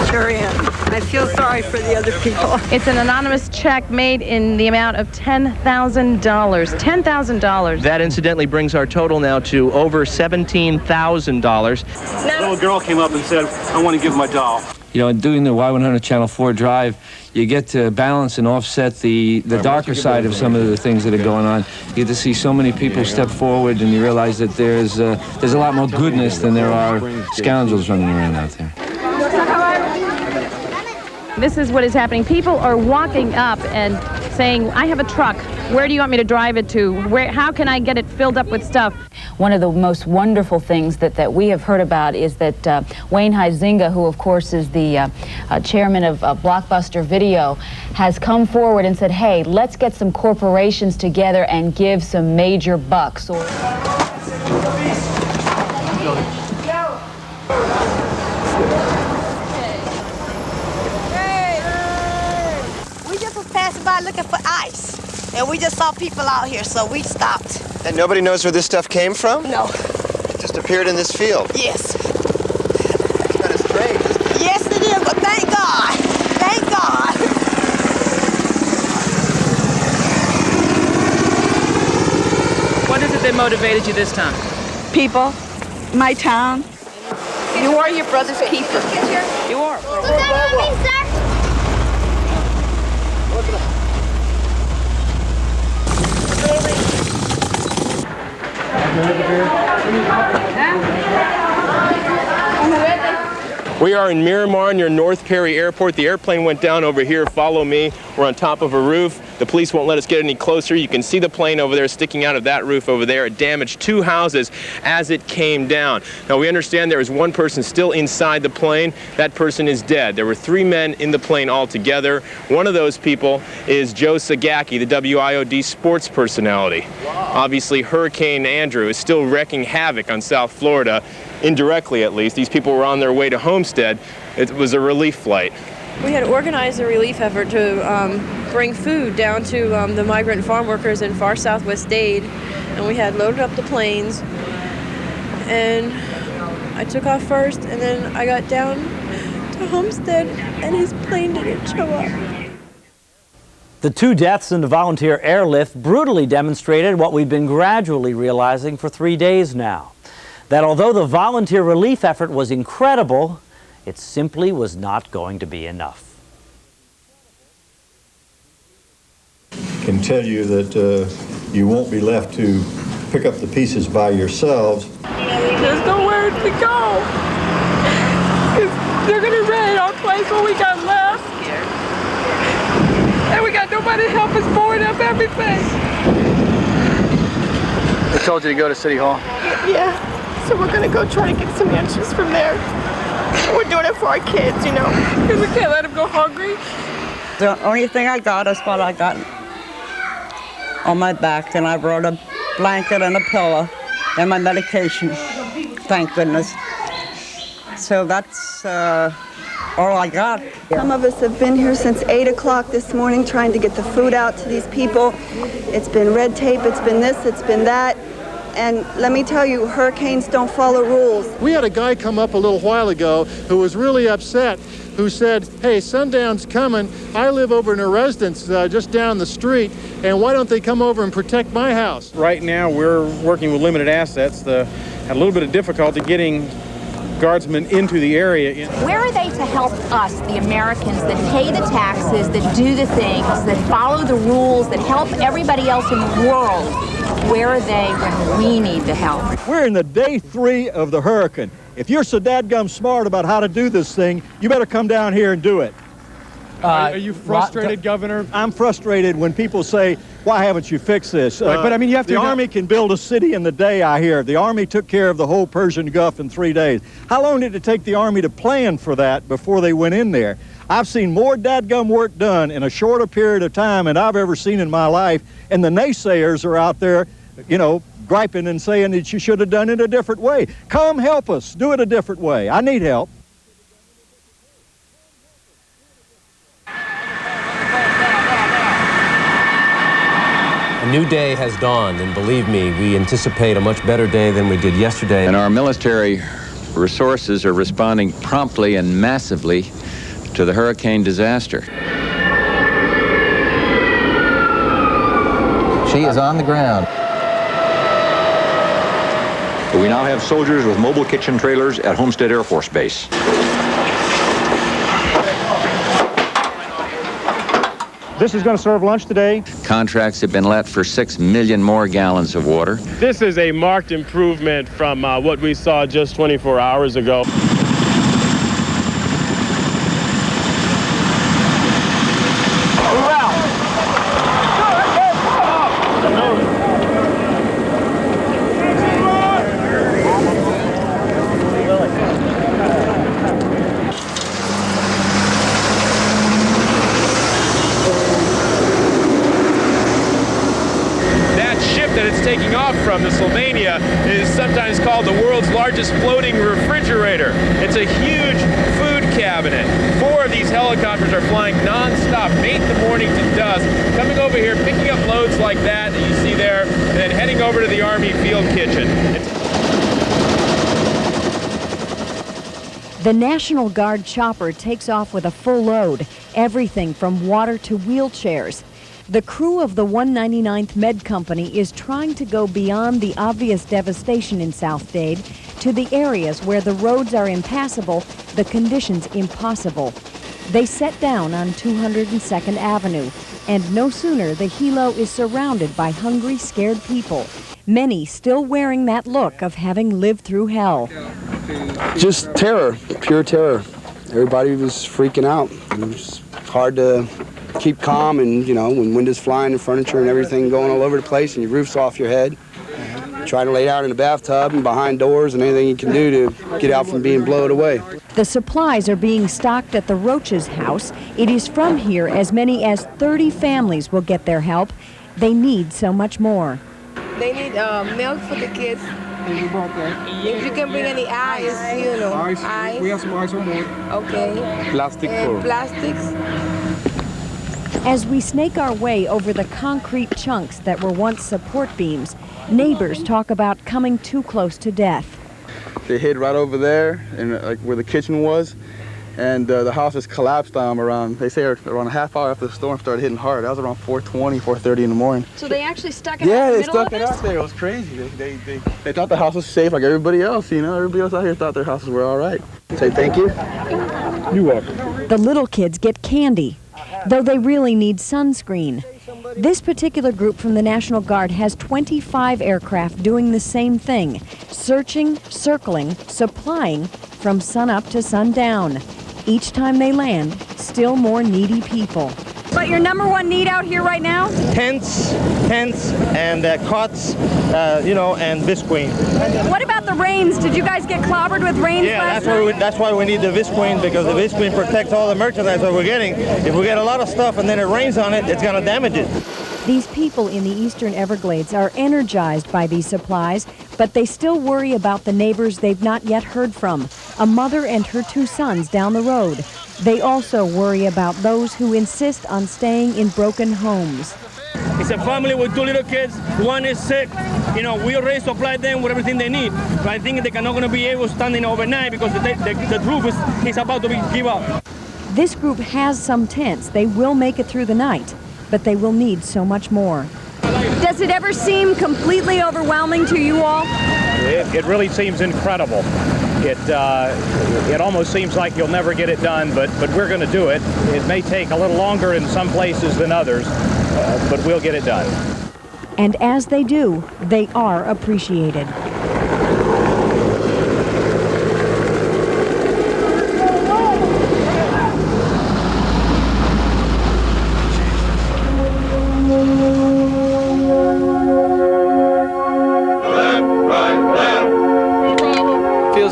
Sure am. I feel sorry for the other people. It's an anonymous check made in the amount of $10,000. $10,000. That incidentally brings our total now to over $17,000. A little girl came up and said, I want to give my doll. You know, doing the Y100 Channel 4 drive, you get to balance and offset the darker side of some of the things that are going on. You get to see so many people step forward, and you realize that there's a lot more goodness than there are scoundrels running around out there. This is what is happening. People are walking up and saying, I have a truck. Where do you want me to drive it to? How can I get it filled up with stuff? One of the most wonderful things that we have heard about is that Wayne Huizinga, who of course is the chairman of Blockbuster Video, has come forward and said, hey, let's get some corporations together and give some major bucks. Passing by looking for ice, and we just saw people out here, so we stopped. And nobody knows where this stuff came from? No. It just appeared in this field? Yes. It's kind of strange, isn't it? Yes, it is, but thank God. Thank God. What is it that motivated you this time? People, my town. You are your brother's keeper. You are. We are in Miramar near North Perry Airport. The airplane went down over here. Follow me. We're on top of a roof. The police won't let us get any closer. You can see the plane over there sticking out of that roof over there. It damaged 2 houses as it came down. Now, we understand there is 1 person still inside the plane. That person is dead. There were 3 men in the plane altogether. One of those people is Joe Sagacki, the WIOD sports personality. Obviously, Hurricane Andrew is still wreaking havoc on South Florida, indirectly at least. These people were on their way to Homestead. It was a relief flight. We had organized a relief effort to bring food down to the migrant farm workers in far southwest Dade, and we had loaded up the planes, and I took off first, and then I got down to Homestead, and his plane didn't show up. The 2 deaths in the volunteer airlift brutally demonstrated what we've been gradually realizing for 3 days now, that although the volunteer relief effort was incredible, it simply was not going to be enough. I can tell you that you won't be left to pick up the pieces by yourselves. There's nowhere to go. They're going to raid our place, what we got left. And we got nobody somebody help us board up everything. They told you to go to City Hall. Yeah, so we're gonna go try to get some answers from there. We're doing it for our kids, you know. Because we can't let them go hungry. The only thing I got is what I got on my back, and I brought a blanket and a pillow and my medication. Thank goodness. So that's all I got. Some of us have been here since 8 o'clock this morning trying to get the food out to these people. It's been red tape, it's been this, it's been that. And let me tell you, hurricanes don't follow rules. We had a guy come up a little while ago who was really upset, who said, hey, sundown's coming. I live over in a residence just down the street, and why don't they come over and protect my house? Right now, we're working with limited assets. Had a little bit of difficulty getting guardsmen into the area. Where are they to help us, the Americans, that pay the taxes, that do the things, that follow the rules, that help everybody else in the world? Where are they when we need the help? We're in the day 3 of the hurricane. If you're so dadgum smart about how to do this thing, you better come down here and do it. Are you frustrated, Governor? I'm frustrated when people say, why haven't you fixed this? Right, but I mean, you have to... The Army can build a city in the day, I hear. The Army took care of the whole Persian Gulf in 3 days. How long did it take the Army to plan for that before they went in there? I've seen more dadgum work done in a shorter period of time than I've ever seen in my life, and the naysayers are out there, you know, griping and saying that you should have done it a different way. Come help us. Do it a different way. I need help. A new day has dawned, and believe me, we anticipate a much better day than we did yesterday. And our military resources are responding promptly and massively to the hurricane disaster. She is on the ground. We now have soldiers with mobile kitchen trailers at Homestead Air Force Base. This is going to serve lunch today. Contracts have been let for 6 million more gallons of water. This is a marked improvement from what we saw just 24 hours ago. Taking off from the Sylvania is sometimes called the world's largest floating refrigerator. It's a huge food cabinet. 4 of these helicopters are flying non-stop, 8 in the morning to dusk, coming over here, picking up loads like that you see there, and then heading over to the Army field kitchen. The National Guard chopper takes off with a full load, everything from water to wheelchairs. The crew of the 199th Med Company is trying to go beyond the obvious devastation in South Dade to the areas where the roads are impassable, the conditions impossible. They set down on 202nd Avenue, and no sooner the helo is surrounded by hungry, scared people, many still wearing that look of having lived through hell. Just terror, pure terror. Everybody was freaking out. It was hard to keep calm, and you know, when wind is flying and furniture and everything going all over the place and your roof's off your head, try to lay down in a bathtub and behind doors and anything you can do to get out from being blown away. The supplies are being stocked at the Roach's house. It is from here as many as 30 families will get their help. They need so much more. They need milk for the kids. If you can bring any ice, you know. Ice. We have some ice on board. Okay. Plastic and plastics. As we snake our way over the concrete chunks that were once support beams, neighbors talk about coming too close to death. They hid right over there, and like where the kitchen was, and the house just collapsed on them around, they say around a half hour after the storm started hitting hard. That was around 4:20, 4:30 in the morning. So they actually stuck it out in the middle of this? Yeah, they stuck it out there. It was crazy. They thought the house was safe like everybody else, you know. Everybody else out here thought their houses were all right. Say thank you. You're welcome. The little kids get candy, though they really need sunscreen. This particular group from the National Guard has 25 aircraft doing the same thing, searching, circling, supplying from sunup to sundown. Each time they land, still more needy people. My your number one need out here right now? Tents, and cots, and Visqueen. What about the rains? Did you guys get clobbered with rains last night? That's why we need the Visqueen, because the Visqueen protects all the merchandise that we're getting. If we get a lot of stuff and then it rains on it, it's going to damage it. These people in the eastern Everglades are energized by these supplies, but they still worry about the neighbors they've not yet heard from, a mother and her 2 sons down the road. They also worry about those who insist on staying in broken homes. It's a family with 2 little kids. One is sick. We already supplied them with everything they need. But I think they're not going to be able to stand in overnight because the roof is about to give up. This group has some tents. They will make it through the night, but they will need so much more. Does it ever seem completely overwhelming to you all? It really seems incredible. It almost seems like you'll never get it done, but we're going to do it. It may take a little longer in some places than others, but we'll get it done. And as they do, they are appreciated.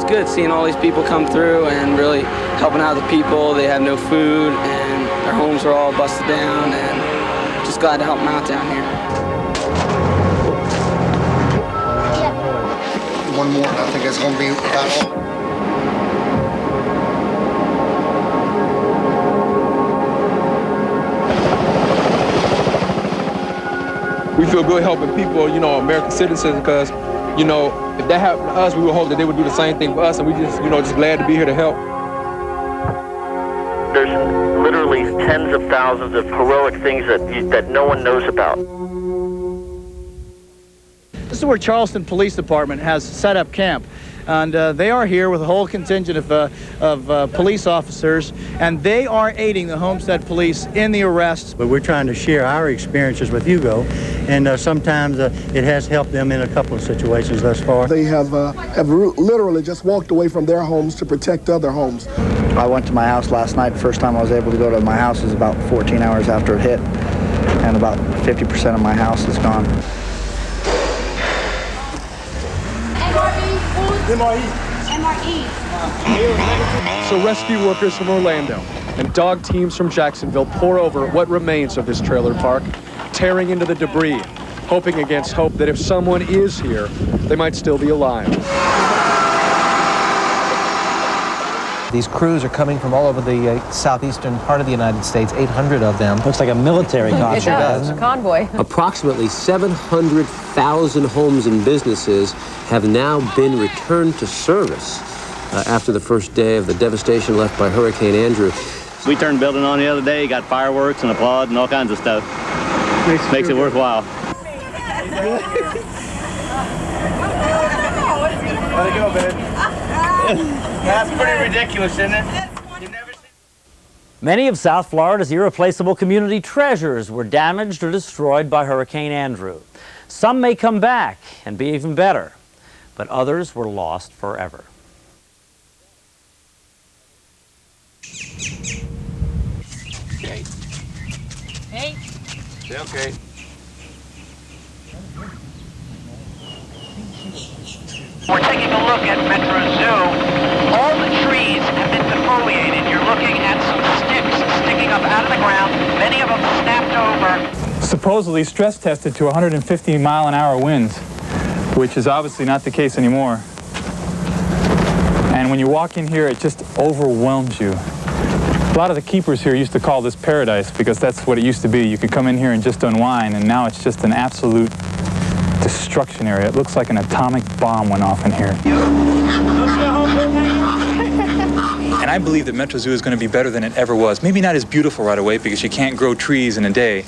Good seeing all these people come through and really helping out the people. They have no food and their homes are all busted down, and just glad to help them out down here. One more, I think it's going to be about all. We feel good helping people, American citizens, because, if that happened to us, we would hope that they would do the same thing for us, and we just, just glad to be here to help. There's literally tens of thousands of heroic things that no one knows about. This is where Charleston Police Department has set up camp. And they are here with a whole contingent of police officers, and they are aiding the Homestead Police in the arrests. But we're trying to share our experiences with Hugo, and sometimes it has helped them in a couple of situations thus far. They have literally just walked away from their homes to protect other homes. I went to my house last night. The first time I was able to go to my house was about 14 hours after it hit, and about 50% of my house is gone. MRE. So rescue workers from Orlando and dog teams from Jacksonville pour over what remains of this trailer park, tearing into the debris, hoping against hope that if someone is here, they might still be alive. These crews are coming from all over the southeastern part of the United States, 800 of them. Looks like a military convoy. It does. A convoy. Approximately 700,000 homes and businesses have now been returned to service after the first day of the devastation left by Hurricane Andrew. We turned the building on the other day, got fireworks and applaud and all kinds of stuff. Makes it worthwhile. Let it go, babe. That's pretty ridiculous, isn't it? Many of South Florida's irreplaceable community treasures were damaged or destroyed by Hurricane Andrew. Some may come back and be even better, but others were lost forever. Okay. Hey. Okay. We're taking a look at Metro Zoo. All the trees have been defoliated. You're looking at some sticks sticking up out of the ground, many of them snapped over. Supposedly stress tested to 150-mile-an-hour winds, which is obviously not the case anymore. And when you walk in here, it just overwhelms you. A lot of the keepers here used to call this paradise because that's what it used to be. You could come in here and just unwind, and now it's just an absolute destruction area. It looks like an atomic bomb went off in here. And I believe that Metro Zoo is going to be better than it ever was. Maybe not as beautiful right away because you can't grow trees in a day,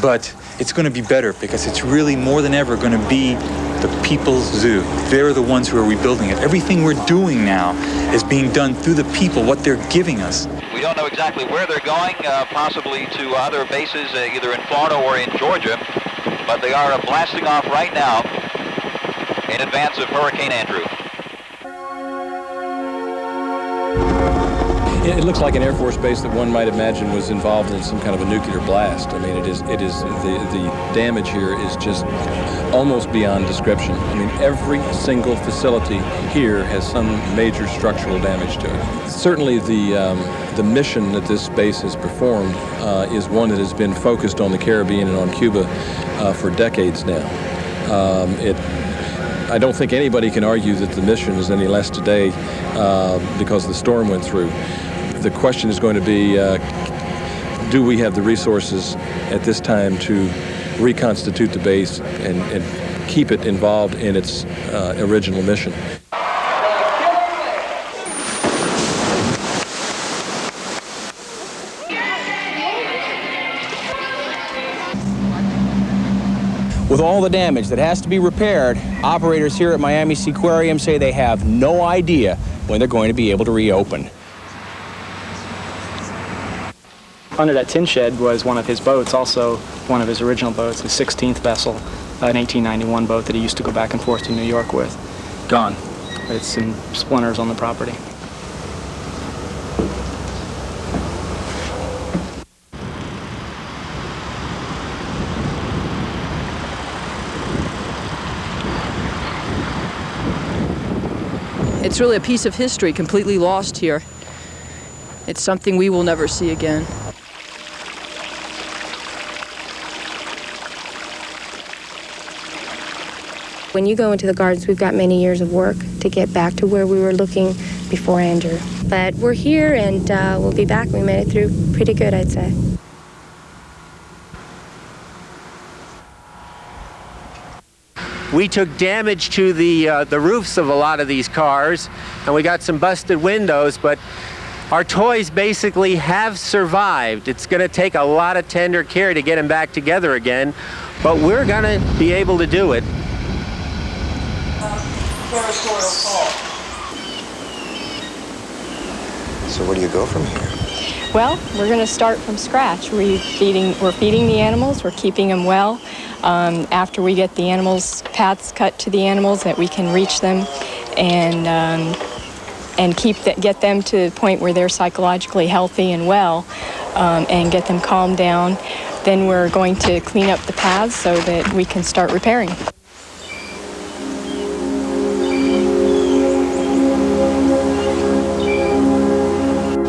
but it's going to be better because it's really more than ever going to be the people's zoo. They're the ones who are rebuilding it. Everything we're doing now is being done through the people, what they're giving us. We don't know exactly where they're going, possibly to other bases either in Florida or in Georgia, but they are blasting off right now in advance of Hurricane Andrew. It looks like an Air Force base that one might imagine was involved in some kind of a nuclear blast. I mean, the damage here is just almost beyond description. I mean, every single facility here has some major structural damage to it. Certainly the mission that this base has performed is one that has been focused on the Caribbean and on Cuba for decades now. I don't think anybody can argue that the mission is any less today because the storm went through. The question is going to be, do we have the resources at this time to reconstitute the base and keep it involved in its original mission? With all the damage that has to be repaired, operators here at Miami Seaquarium say they have no idea when they're going to be able to reopen. Under that tin shed was one of his boats, also one of his original boats, his 16th vessel, an 1891 boat that he used to go back and forth to New York with. Gone. It's some splinters on the property. It's really a piece of history completely lost here. It's something we will never see again. When you go into the gardens, we've got many years of work to get back to where we were looking before Andrew. But we're here and we'll be back. We made it through pretty good, I'd say. We took damage to the roofs of a lot of these cars, and we got some busted windows, but our toys basically have survived. It's going to take a lot of tender care to get them back together again, but we're going to be able to do it. So where do you go from here? Well, we're going to start from scratch. We're feeding the animals. We're keeping them well. After we get the animals, paths cut to the animals that we can reach them, and get them to the point where they're psychologically healthy and well, and get them calmed down. Then we're going to clean up the paths so that we can start repairing.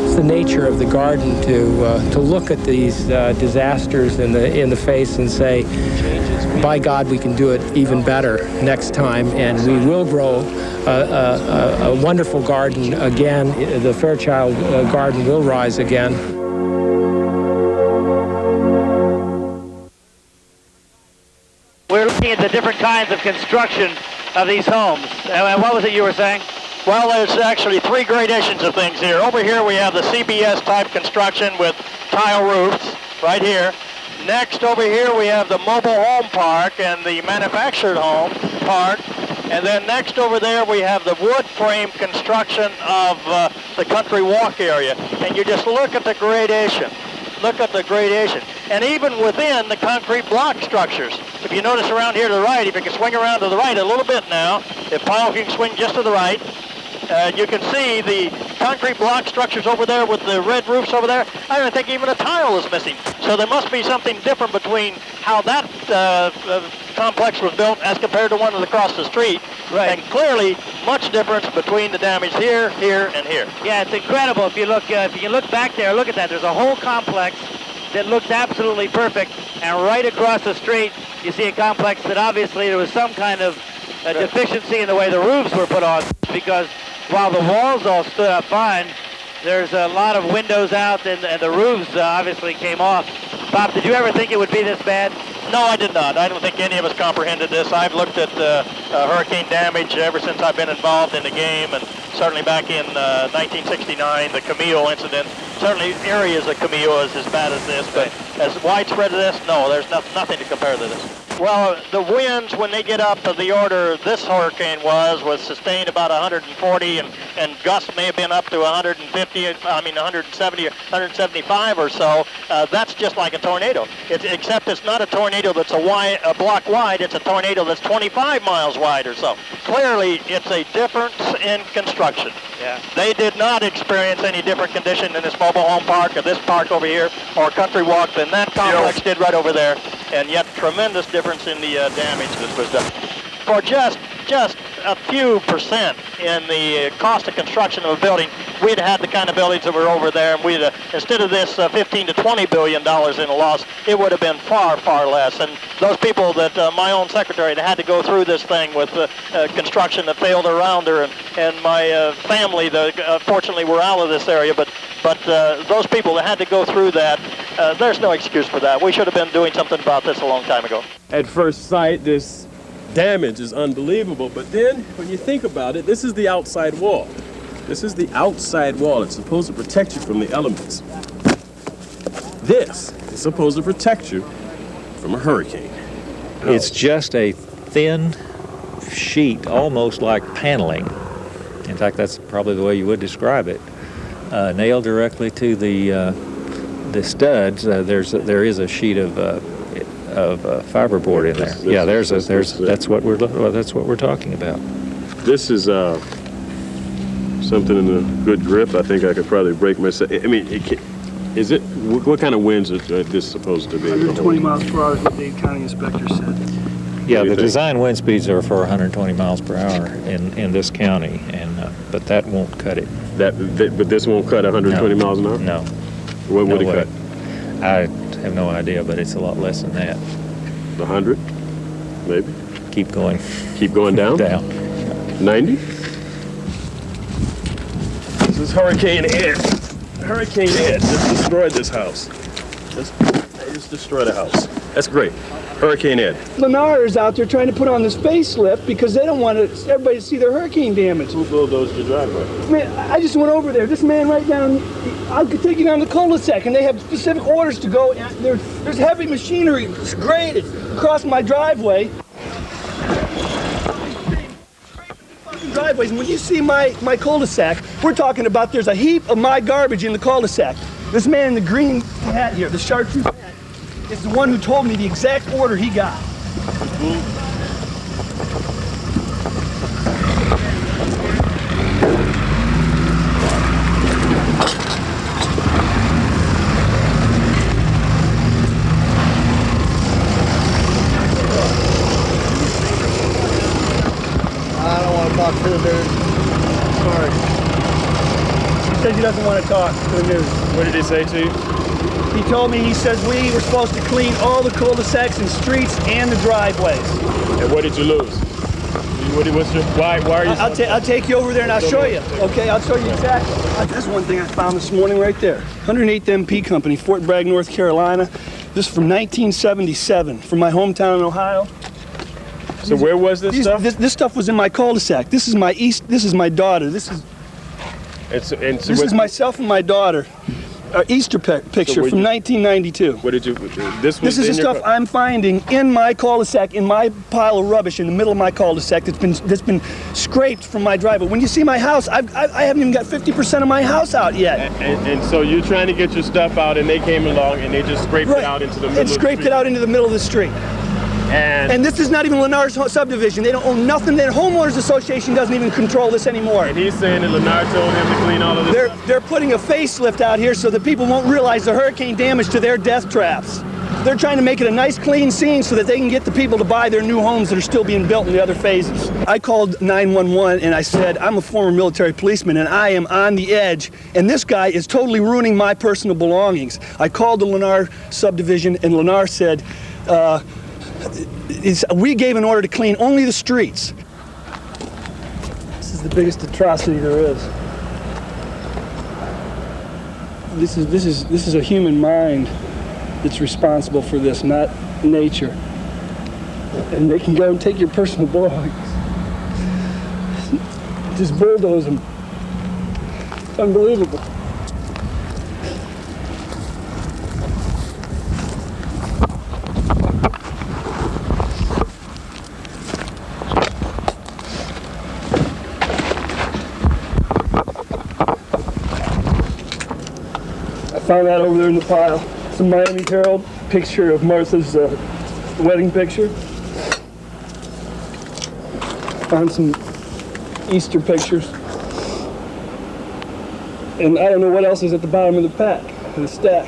It's the nature of the garden to look at these disasters in the face and say, by God, we can do it even better next time, and we will grow a wonderful garden again. The Fairchild Garden will rise again. We're looking at the different kinds of construction of these homes. And what was it you were saying? Well, there's actually three gradations of things here. Over here we have the CBS type construction with tile roofs, right here. Next over here we have the mobile home park and the manufactured home park. And then next over there we have the wood frame construction of the country walk area. And you just look at the gradation. Look at the gradation. And even within the concrete block structures. If you notice around here to the right, if you can swing around to the right a little bit now, if Paul can swing just to the right, you can see the concrete block structures over there with the red roofs over there. I don't think even a tile is missing. So there must be something different between how that complex was built as compared to one across the street. Right. And clearly much difference between the damage here, here, and here. Yeah, it's incredible. If you look back there, look at that. There's a whole complex that looks absolutely perfect. And right across the street, you see a complex that obviously there was some kind of deficiency in the way the roofs were put on, because while the walls all stood up fine, there's a lot of windows out, and the roofs obviously came off. Bob, did you ever think it would be this bad? No, I did not. I don't think any of us comprehended this. I've looked at hurricane damage ever since I've been involved in the game, and certainly back in 1969, the Camille incident. Certainly areas of Camille is as bad as this, but as widespread as this, no, there's nothing to compare to this. Well, the winds, when they get up to the order this hurricane was sustained about 140, and gusts may have been up to 170 or 175 or so. That's just like a tornado, except it's not a tornado that's a block wide, it's a tornado that's 25 miles wide or so. Clearly, it's a difference in construction. Yeah. They did not experience any different condition in this mobile home park or this park over here or Country Walk than that complex did right over there, and yet tremendous difference in the damage that was done. For just a few percent in the cost of construction of a building, we'd had the kind of buildings that were over there, and we'd instead of this 15 to 20 billion dollars in a loss, it would have been far, far less. And those people that my own secretary that had to go through this thing with construction that failed around her, and my family, fortunately, were out of this area, but those people that had to go through that, there's no excuse for that. We should have been doing something about this a long time ago. At first sight, this damage is unbelievable, but then when you think about it, this is the outside wall. This is the outside wall. It's supposed to protect you from the elements. This is supposed to protect you from a hurricane. It's just a thin sheet, almost like paneling. In fact, that's probably the way you would describe it. Nailed directly to the studs. There is a sheet of fiberboard in there. Yeah, that's what we're talking about. This is something in a good grip. I think I could probably break myself. I mean, what kind of winds is this supposed to be? 120 miles per hour is what Dade County inspector said. Yeah, the design wind speeds are for 120 miles per hour in this county, but that won't cut it. But this won't cut 120 miles an hour? No. What would it cut? I have no idea, but it's a lot less than that. 100, maybe. Keep going. Keep going down. Down. 90. This is Hurricane Ed. Hurricane Ed just destroyed this house. Just destroyed the house. That's great. Hurricane Ed. Lennar is out there trying to put on this facelift because they don't want everybody to see their hurricane damage. Who bulldozed your driveway? Man, I just went over there. This man right down, I could take you down the cul-de-sac, and they have specific orders to go. There's heavy machinery graded across my driveway. Driveways, and when you see my cul-de-sac, we're talking about there's a heap of my garbage in the cul-de-sac. This man in the green hat here, the chartreuse hat, is the one who told me the exact order he got. I don't want to talk to the news. Sorry. He said he doesn't want to talk to the news. What did he say to you? He told me, he says we were supposed to clean all the cul-de-sacs and streets and the driveways. And what did you lose? Why are you? I'll take you over there and I'll show you. Okay, I'll show you exactly. That's one thing I found this morning right there. 108th MP Company, Fort Bragg, North Carolina. This is from 1977, from my hometown in Ohio. So where was this stuff? This stuff was in my cul-de-sac. This is my This is my daughter. This is myself and my daughter. Easter picture from 1992. What did you? This is the stuff I'm finding in my cul-de-sac, in my pile of rubbish in the middle of my cul-de-sac that's been scraped from my driveway. When you see my house, I haven't even got 50% of my house out yet. And so you're trying to get your stuff out, and they came along and they just scraped it out into the middle. And scraped it out into the middle of the street. And this is not even Lennar's subdivision. They don't own nothing. Their homeowners association doesn't even control this anymore. And he's saying that Lennar told him to clean all of this stuff? They're putting a facelift out here so that people won't realize the hurricane damage to their death traps. They're trying to make it a nice, clean scene so that they can get the people to buy their new homes that are still being built in the other phases. I called 911 and I said, I'm a former military policeman and I am on the edge, and this guy is totally ruining my personal belongings. I called the Lennar subdivision and Lennar said, we gave an order to clean only the streets. This is the biggest atrocity there is. This is a human mind that's responsible for this, not nature. And they can go and take your personal belongings. Just bulldoze them. It's unbelievable. Found that over there in the pile. It's a Miami Herald picture of Martha's wedding picture. Found some Easter pictures. And I don't know what else is at the bottom of the pack, the stack.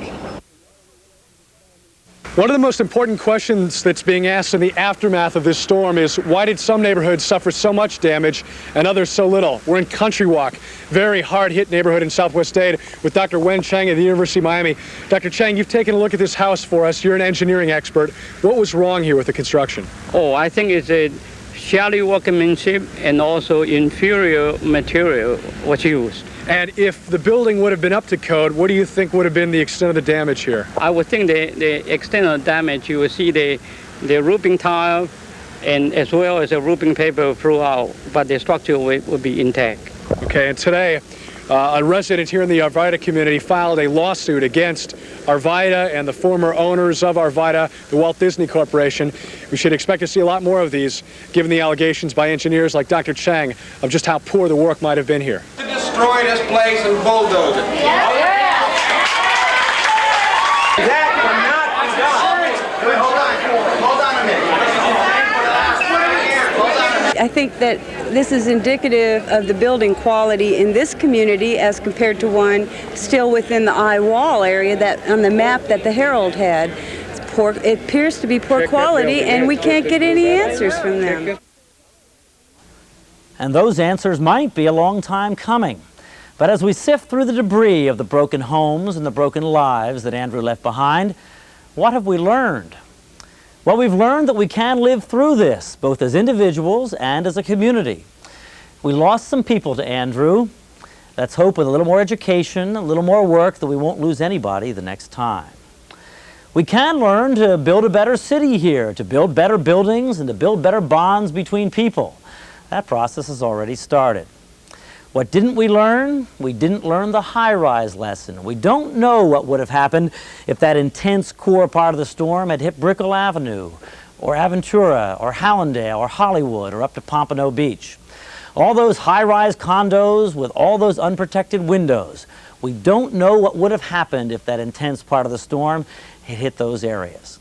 One of the most important questions that's being asked in the aftermath of this storm is, why did some neighborhoods suffer so much damage and others so little? We're in Country Walk, very hard-hit neighborhood in Southwest Dade, with Dr. Wen Chang at the University of Miami. Dr. Chang, you've taken a look at this house for us. You're an engineering expert. What was wrong here with the construction? Oh, I think it's a shoddy workmanship and also inferior material was used. And if the building would have been up to code, what do you think would have been the extent of the damage here? I would think the extent of damage, you will see the roofing tile and as well as the roofing paper throughout, but the structure will be intact. Okay, and today, a resident here in the Arvida community filed a lawsuit against Arvida and the former owners of Arvida, the Walt Disney Corporation. We should expect to see a lot more of these, given the allegations by engineers like Dr. Chang of just how poor the work might have been here. To destroy this place and bulldoze it. That cannot be done. Wait, hold on a minute. I think that this is indicative of the building quality in this community as compared to one still within the eye wall area that on the map that the Herald had. It appears to be poor quality, and we can't get any answers from them. And those answers might be a long time coming. But as we sift through the debris of the broken homes and the broken lives that Andrew left behind, what have we learned? Well, we've learned that we can live through this, both as individuals and as a community. We lost some people to Andrew. Let's hope with a little more education, a little more work, that we won't lose anybody the next time. We can learn to build a better city here, to build better buildings and to build better bonds between people. That process has already started. What didn't we learn? We didn't learn the high-rise lesson. We don't know what would have happened if that intense core part of the storm had hit Brickell Avenue, or Aventura, or Hallandale, or Hollywood, or up to Pompano Beach. All those high-rise condos with all those unprotected windows. We don't know what would have happened if that intense part of the storm had hit those areas.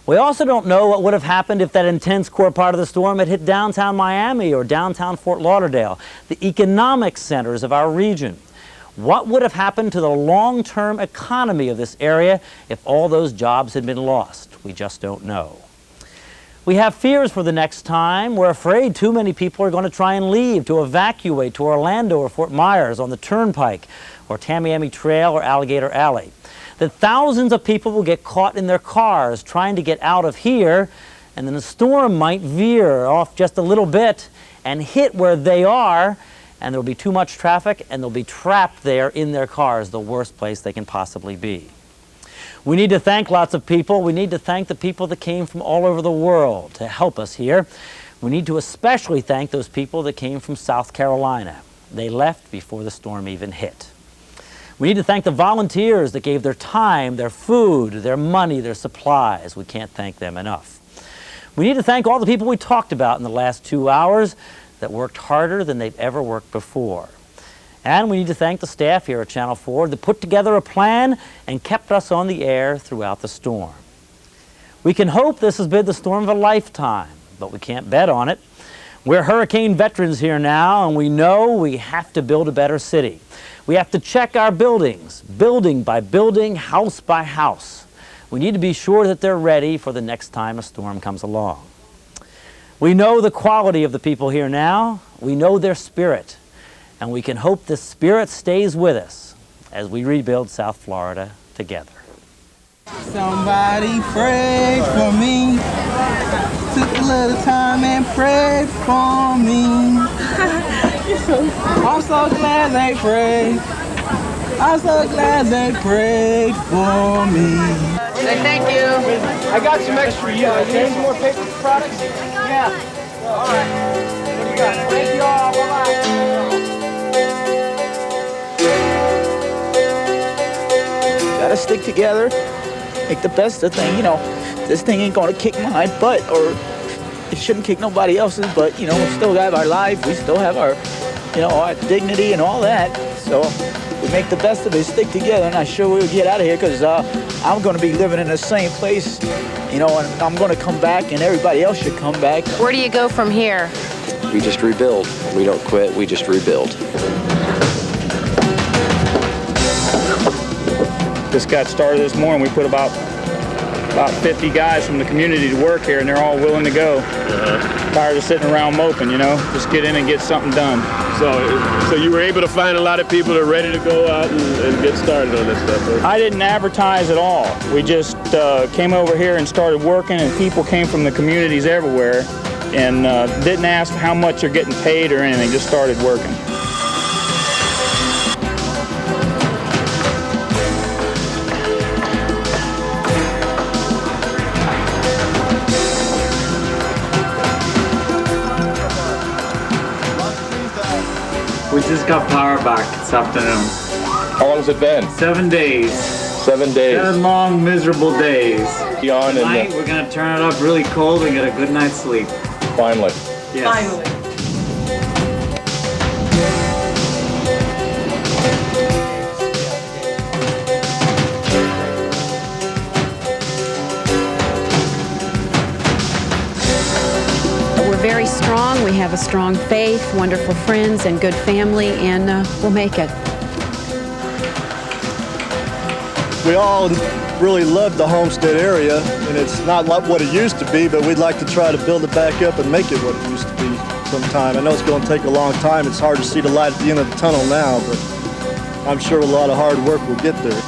We also don't know what would have happened if that intense core part of the storm had hit downtown Miami or downtown Fort Lauderdale, the economic centers of our region. What would have happened to the long-term economy of this area if all those jobs had been lost? We just don't know. We have fears for the next time. We're afraid too many people are going to try and leave, to evacuate to Orlando or Fort Myers on the Turnpike or Tamiami Trail or Alligator Alley. That thousands of people will get caught in their cars trying to get out of here, and then the storm might veer off just a little bit and hit where they are, and there'll be too much traffic, and they'll be trapped there in their cars, the worst place they can possibly be. We need to thank lots of people. We need to thank the people that came from all over the world to help us here. We need to especially thank those people that came from South Carolina. They left before the storm even hit. We need to thank the volunteers that gave their time, their food, their money, their supplies. We can't thank them enough. We need to thank all the people we talked about in the last 2 hours that worked harder than they've ever worked before. And we need to thank the staff here at Channel 4 that put together a plan and kept us on the air throughout the storm. We can hope this has been the storm of a lifetime, but we can't bet on it. We're hurricane veterans here now, and we know we have to build a better city. We have to check our buildings, building by building, house by house. We need to be sure that they're ready for the next time a storm comes along. We know the quality of the people here now. We know their spirit. And we can hope this spirit stays with us as we rebuild South Florida together. Somebody prayed for me. Took a little time and prayed for me. I'm so glad they prayed. I'm so glad they prayed for me. Thank you. I got some extra, any more paper products? Yeah. All right. What do you got? Thank you all. Bye-bye. Gotta stick together, make the best of things. You know, this thing ain't gonna kick my butt, or it shouldn't kick nobody else's, but you know, we still have our life, we still have our, you know, our dignity and all that. So we make the best of it, stick together, and I'm sure we'll get out of here, because I'm gonna be living in the same place, you know, and I'm gonna come back, and everybody else should come back. Where do you go from here? We just rebuild. We don't quit, we just rebuild. This got started this morning. We put about 50 guys from the community to work here, and they're all willing to go. Tired of sitting around moping, you know? Just get in and get something done. So you were able to find a lot of people that are ready to go out and get started on this stuff, huh? I didn't advertise at all. We just came over here and started working, and people came from the communities everywhere and didn't ask how much they're getting paid or anything, just started working. We just got power back this afternoon. How long has it been? 7 days. 7 days. 7 long, miserable days. Tonight, we're going to turn it up really cold and get a good night's sleep. Finally. Yes. Finally. We're very strong. We have a strong faith, wonderful friends, and good family, and we'll make it. We all really love the Homestead area, and it's not like what it used to be, but we'd like to try to build it back up and make it what it used to be sometime. I know it's going to take a long time. It's hard to see the light at the end of the tunnel now, but I'm sure with a lot of hard work we'll get there.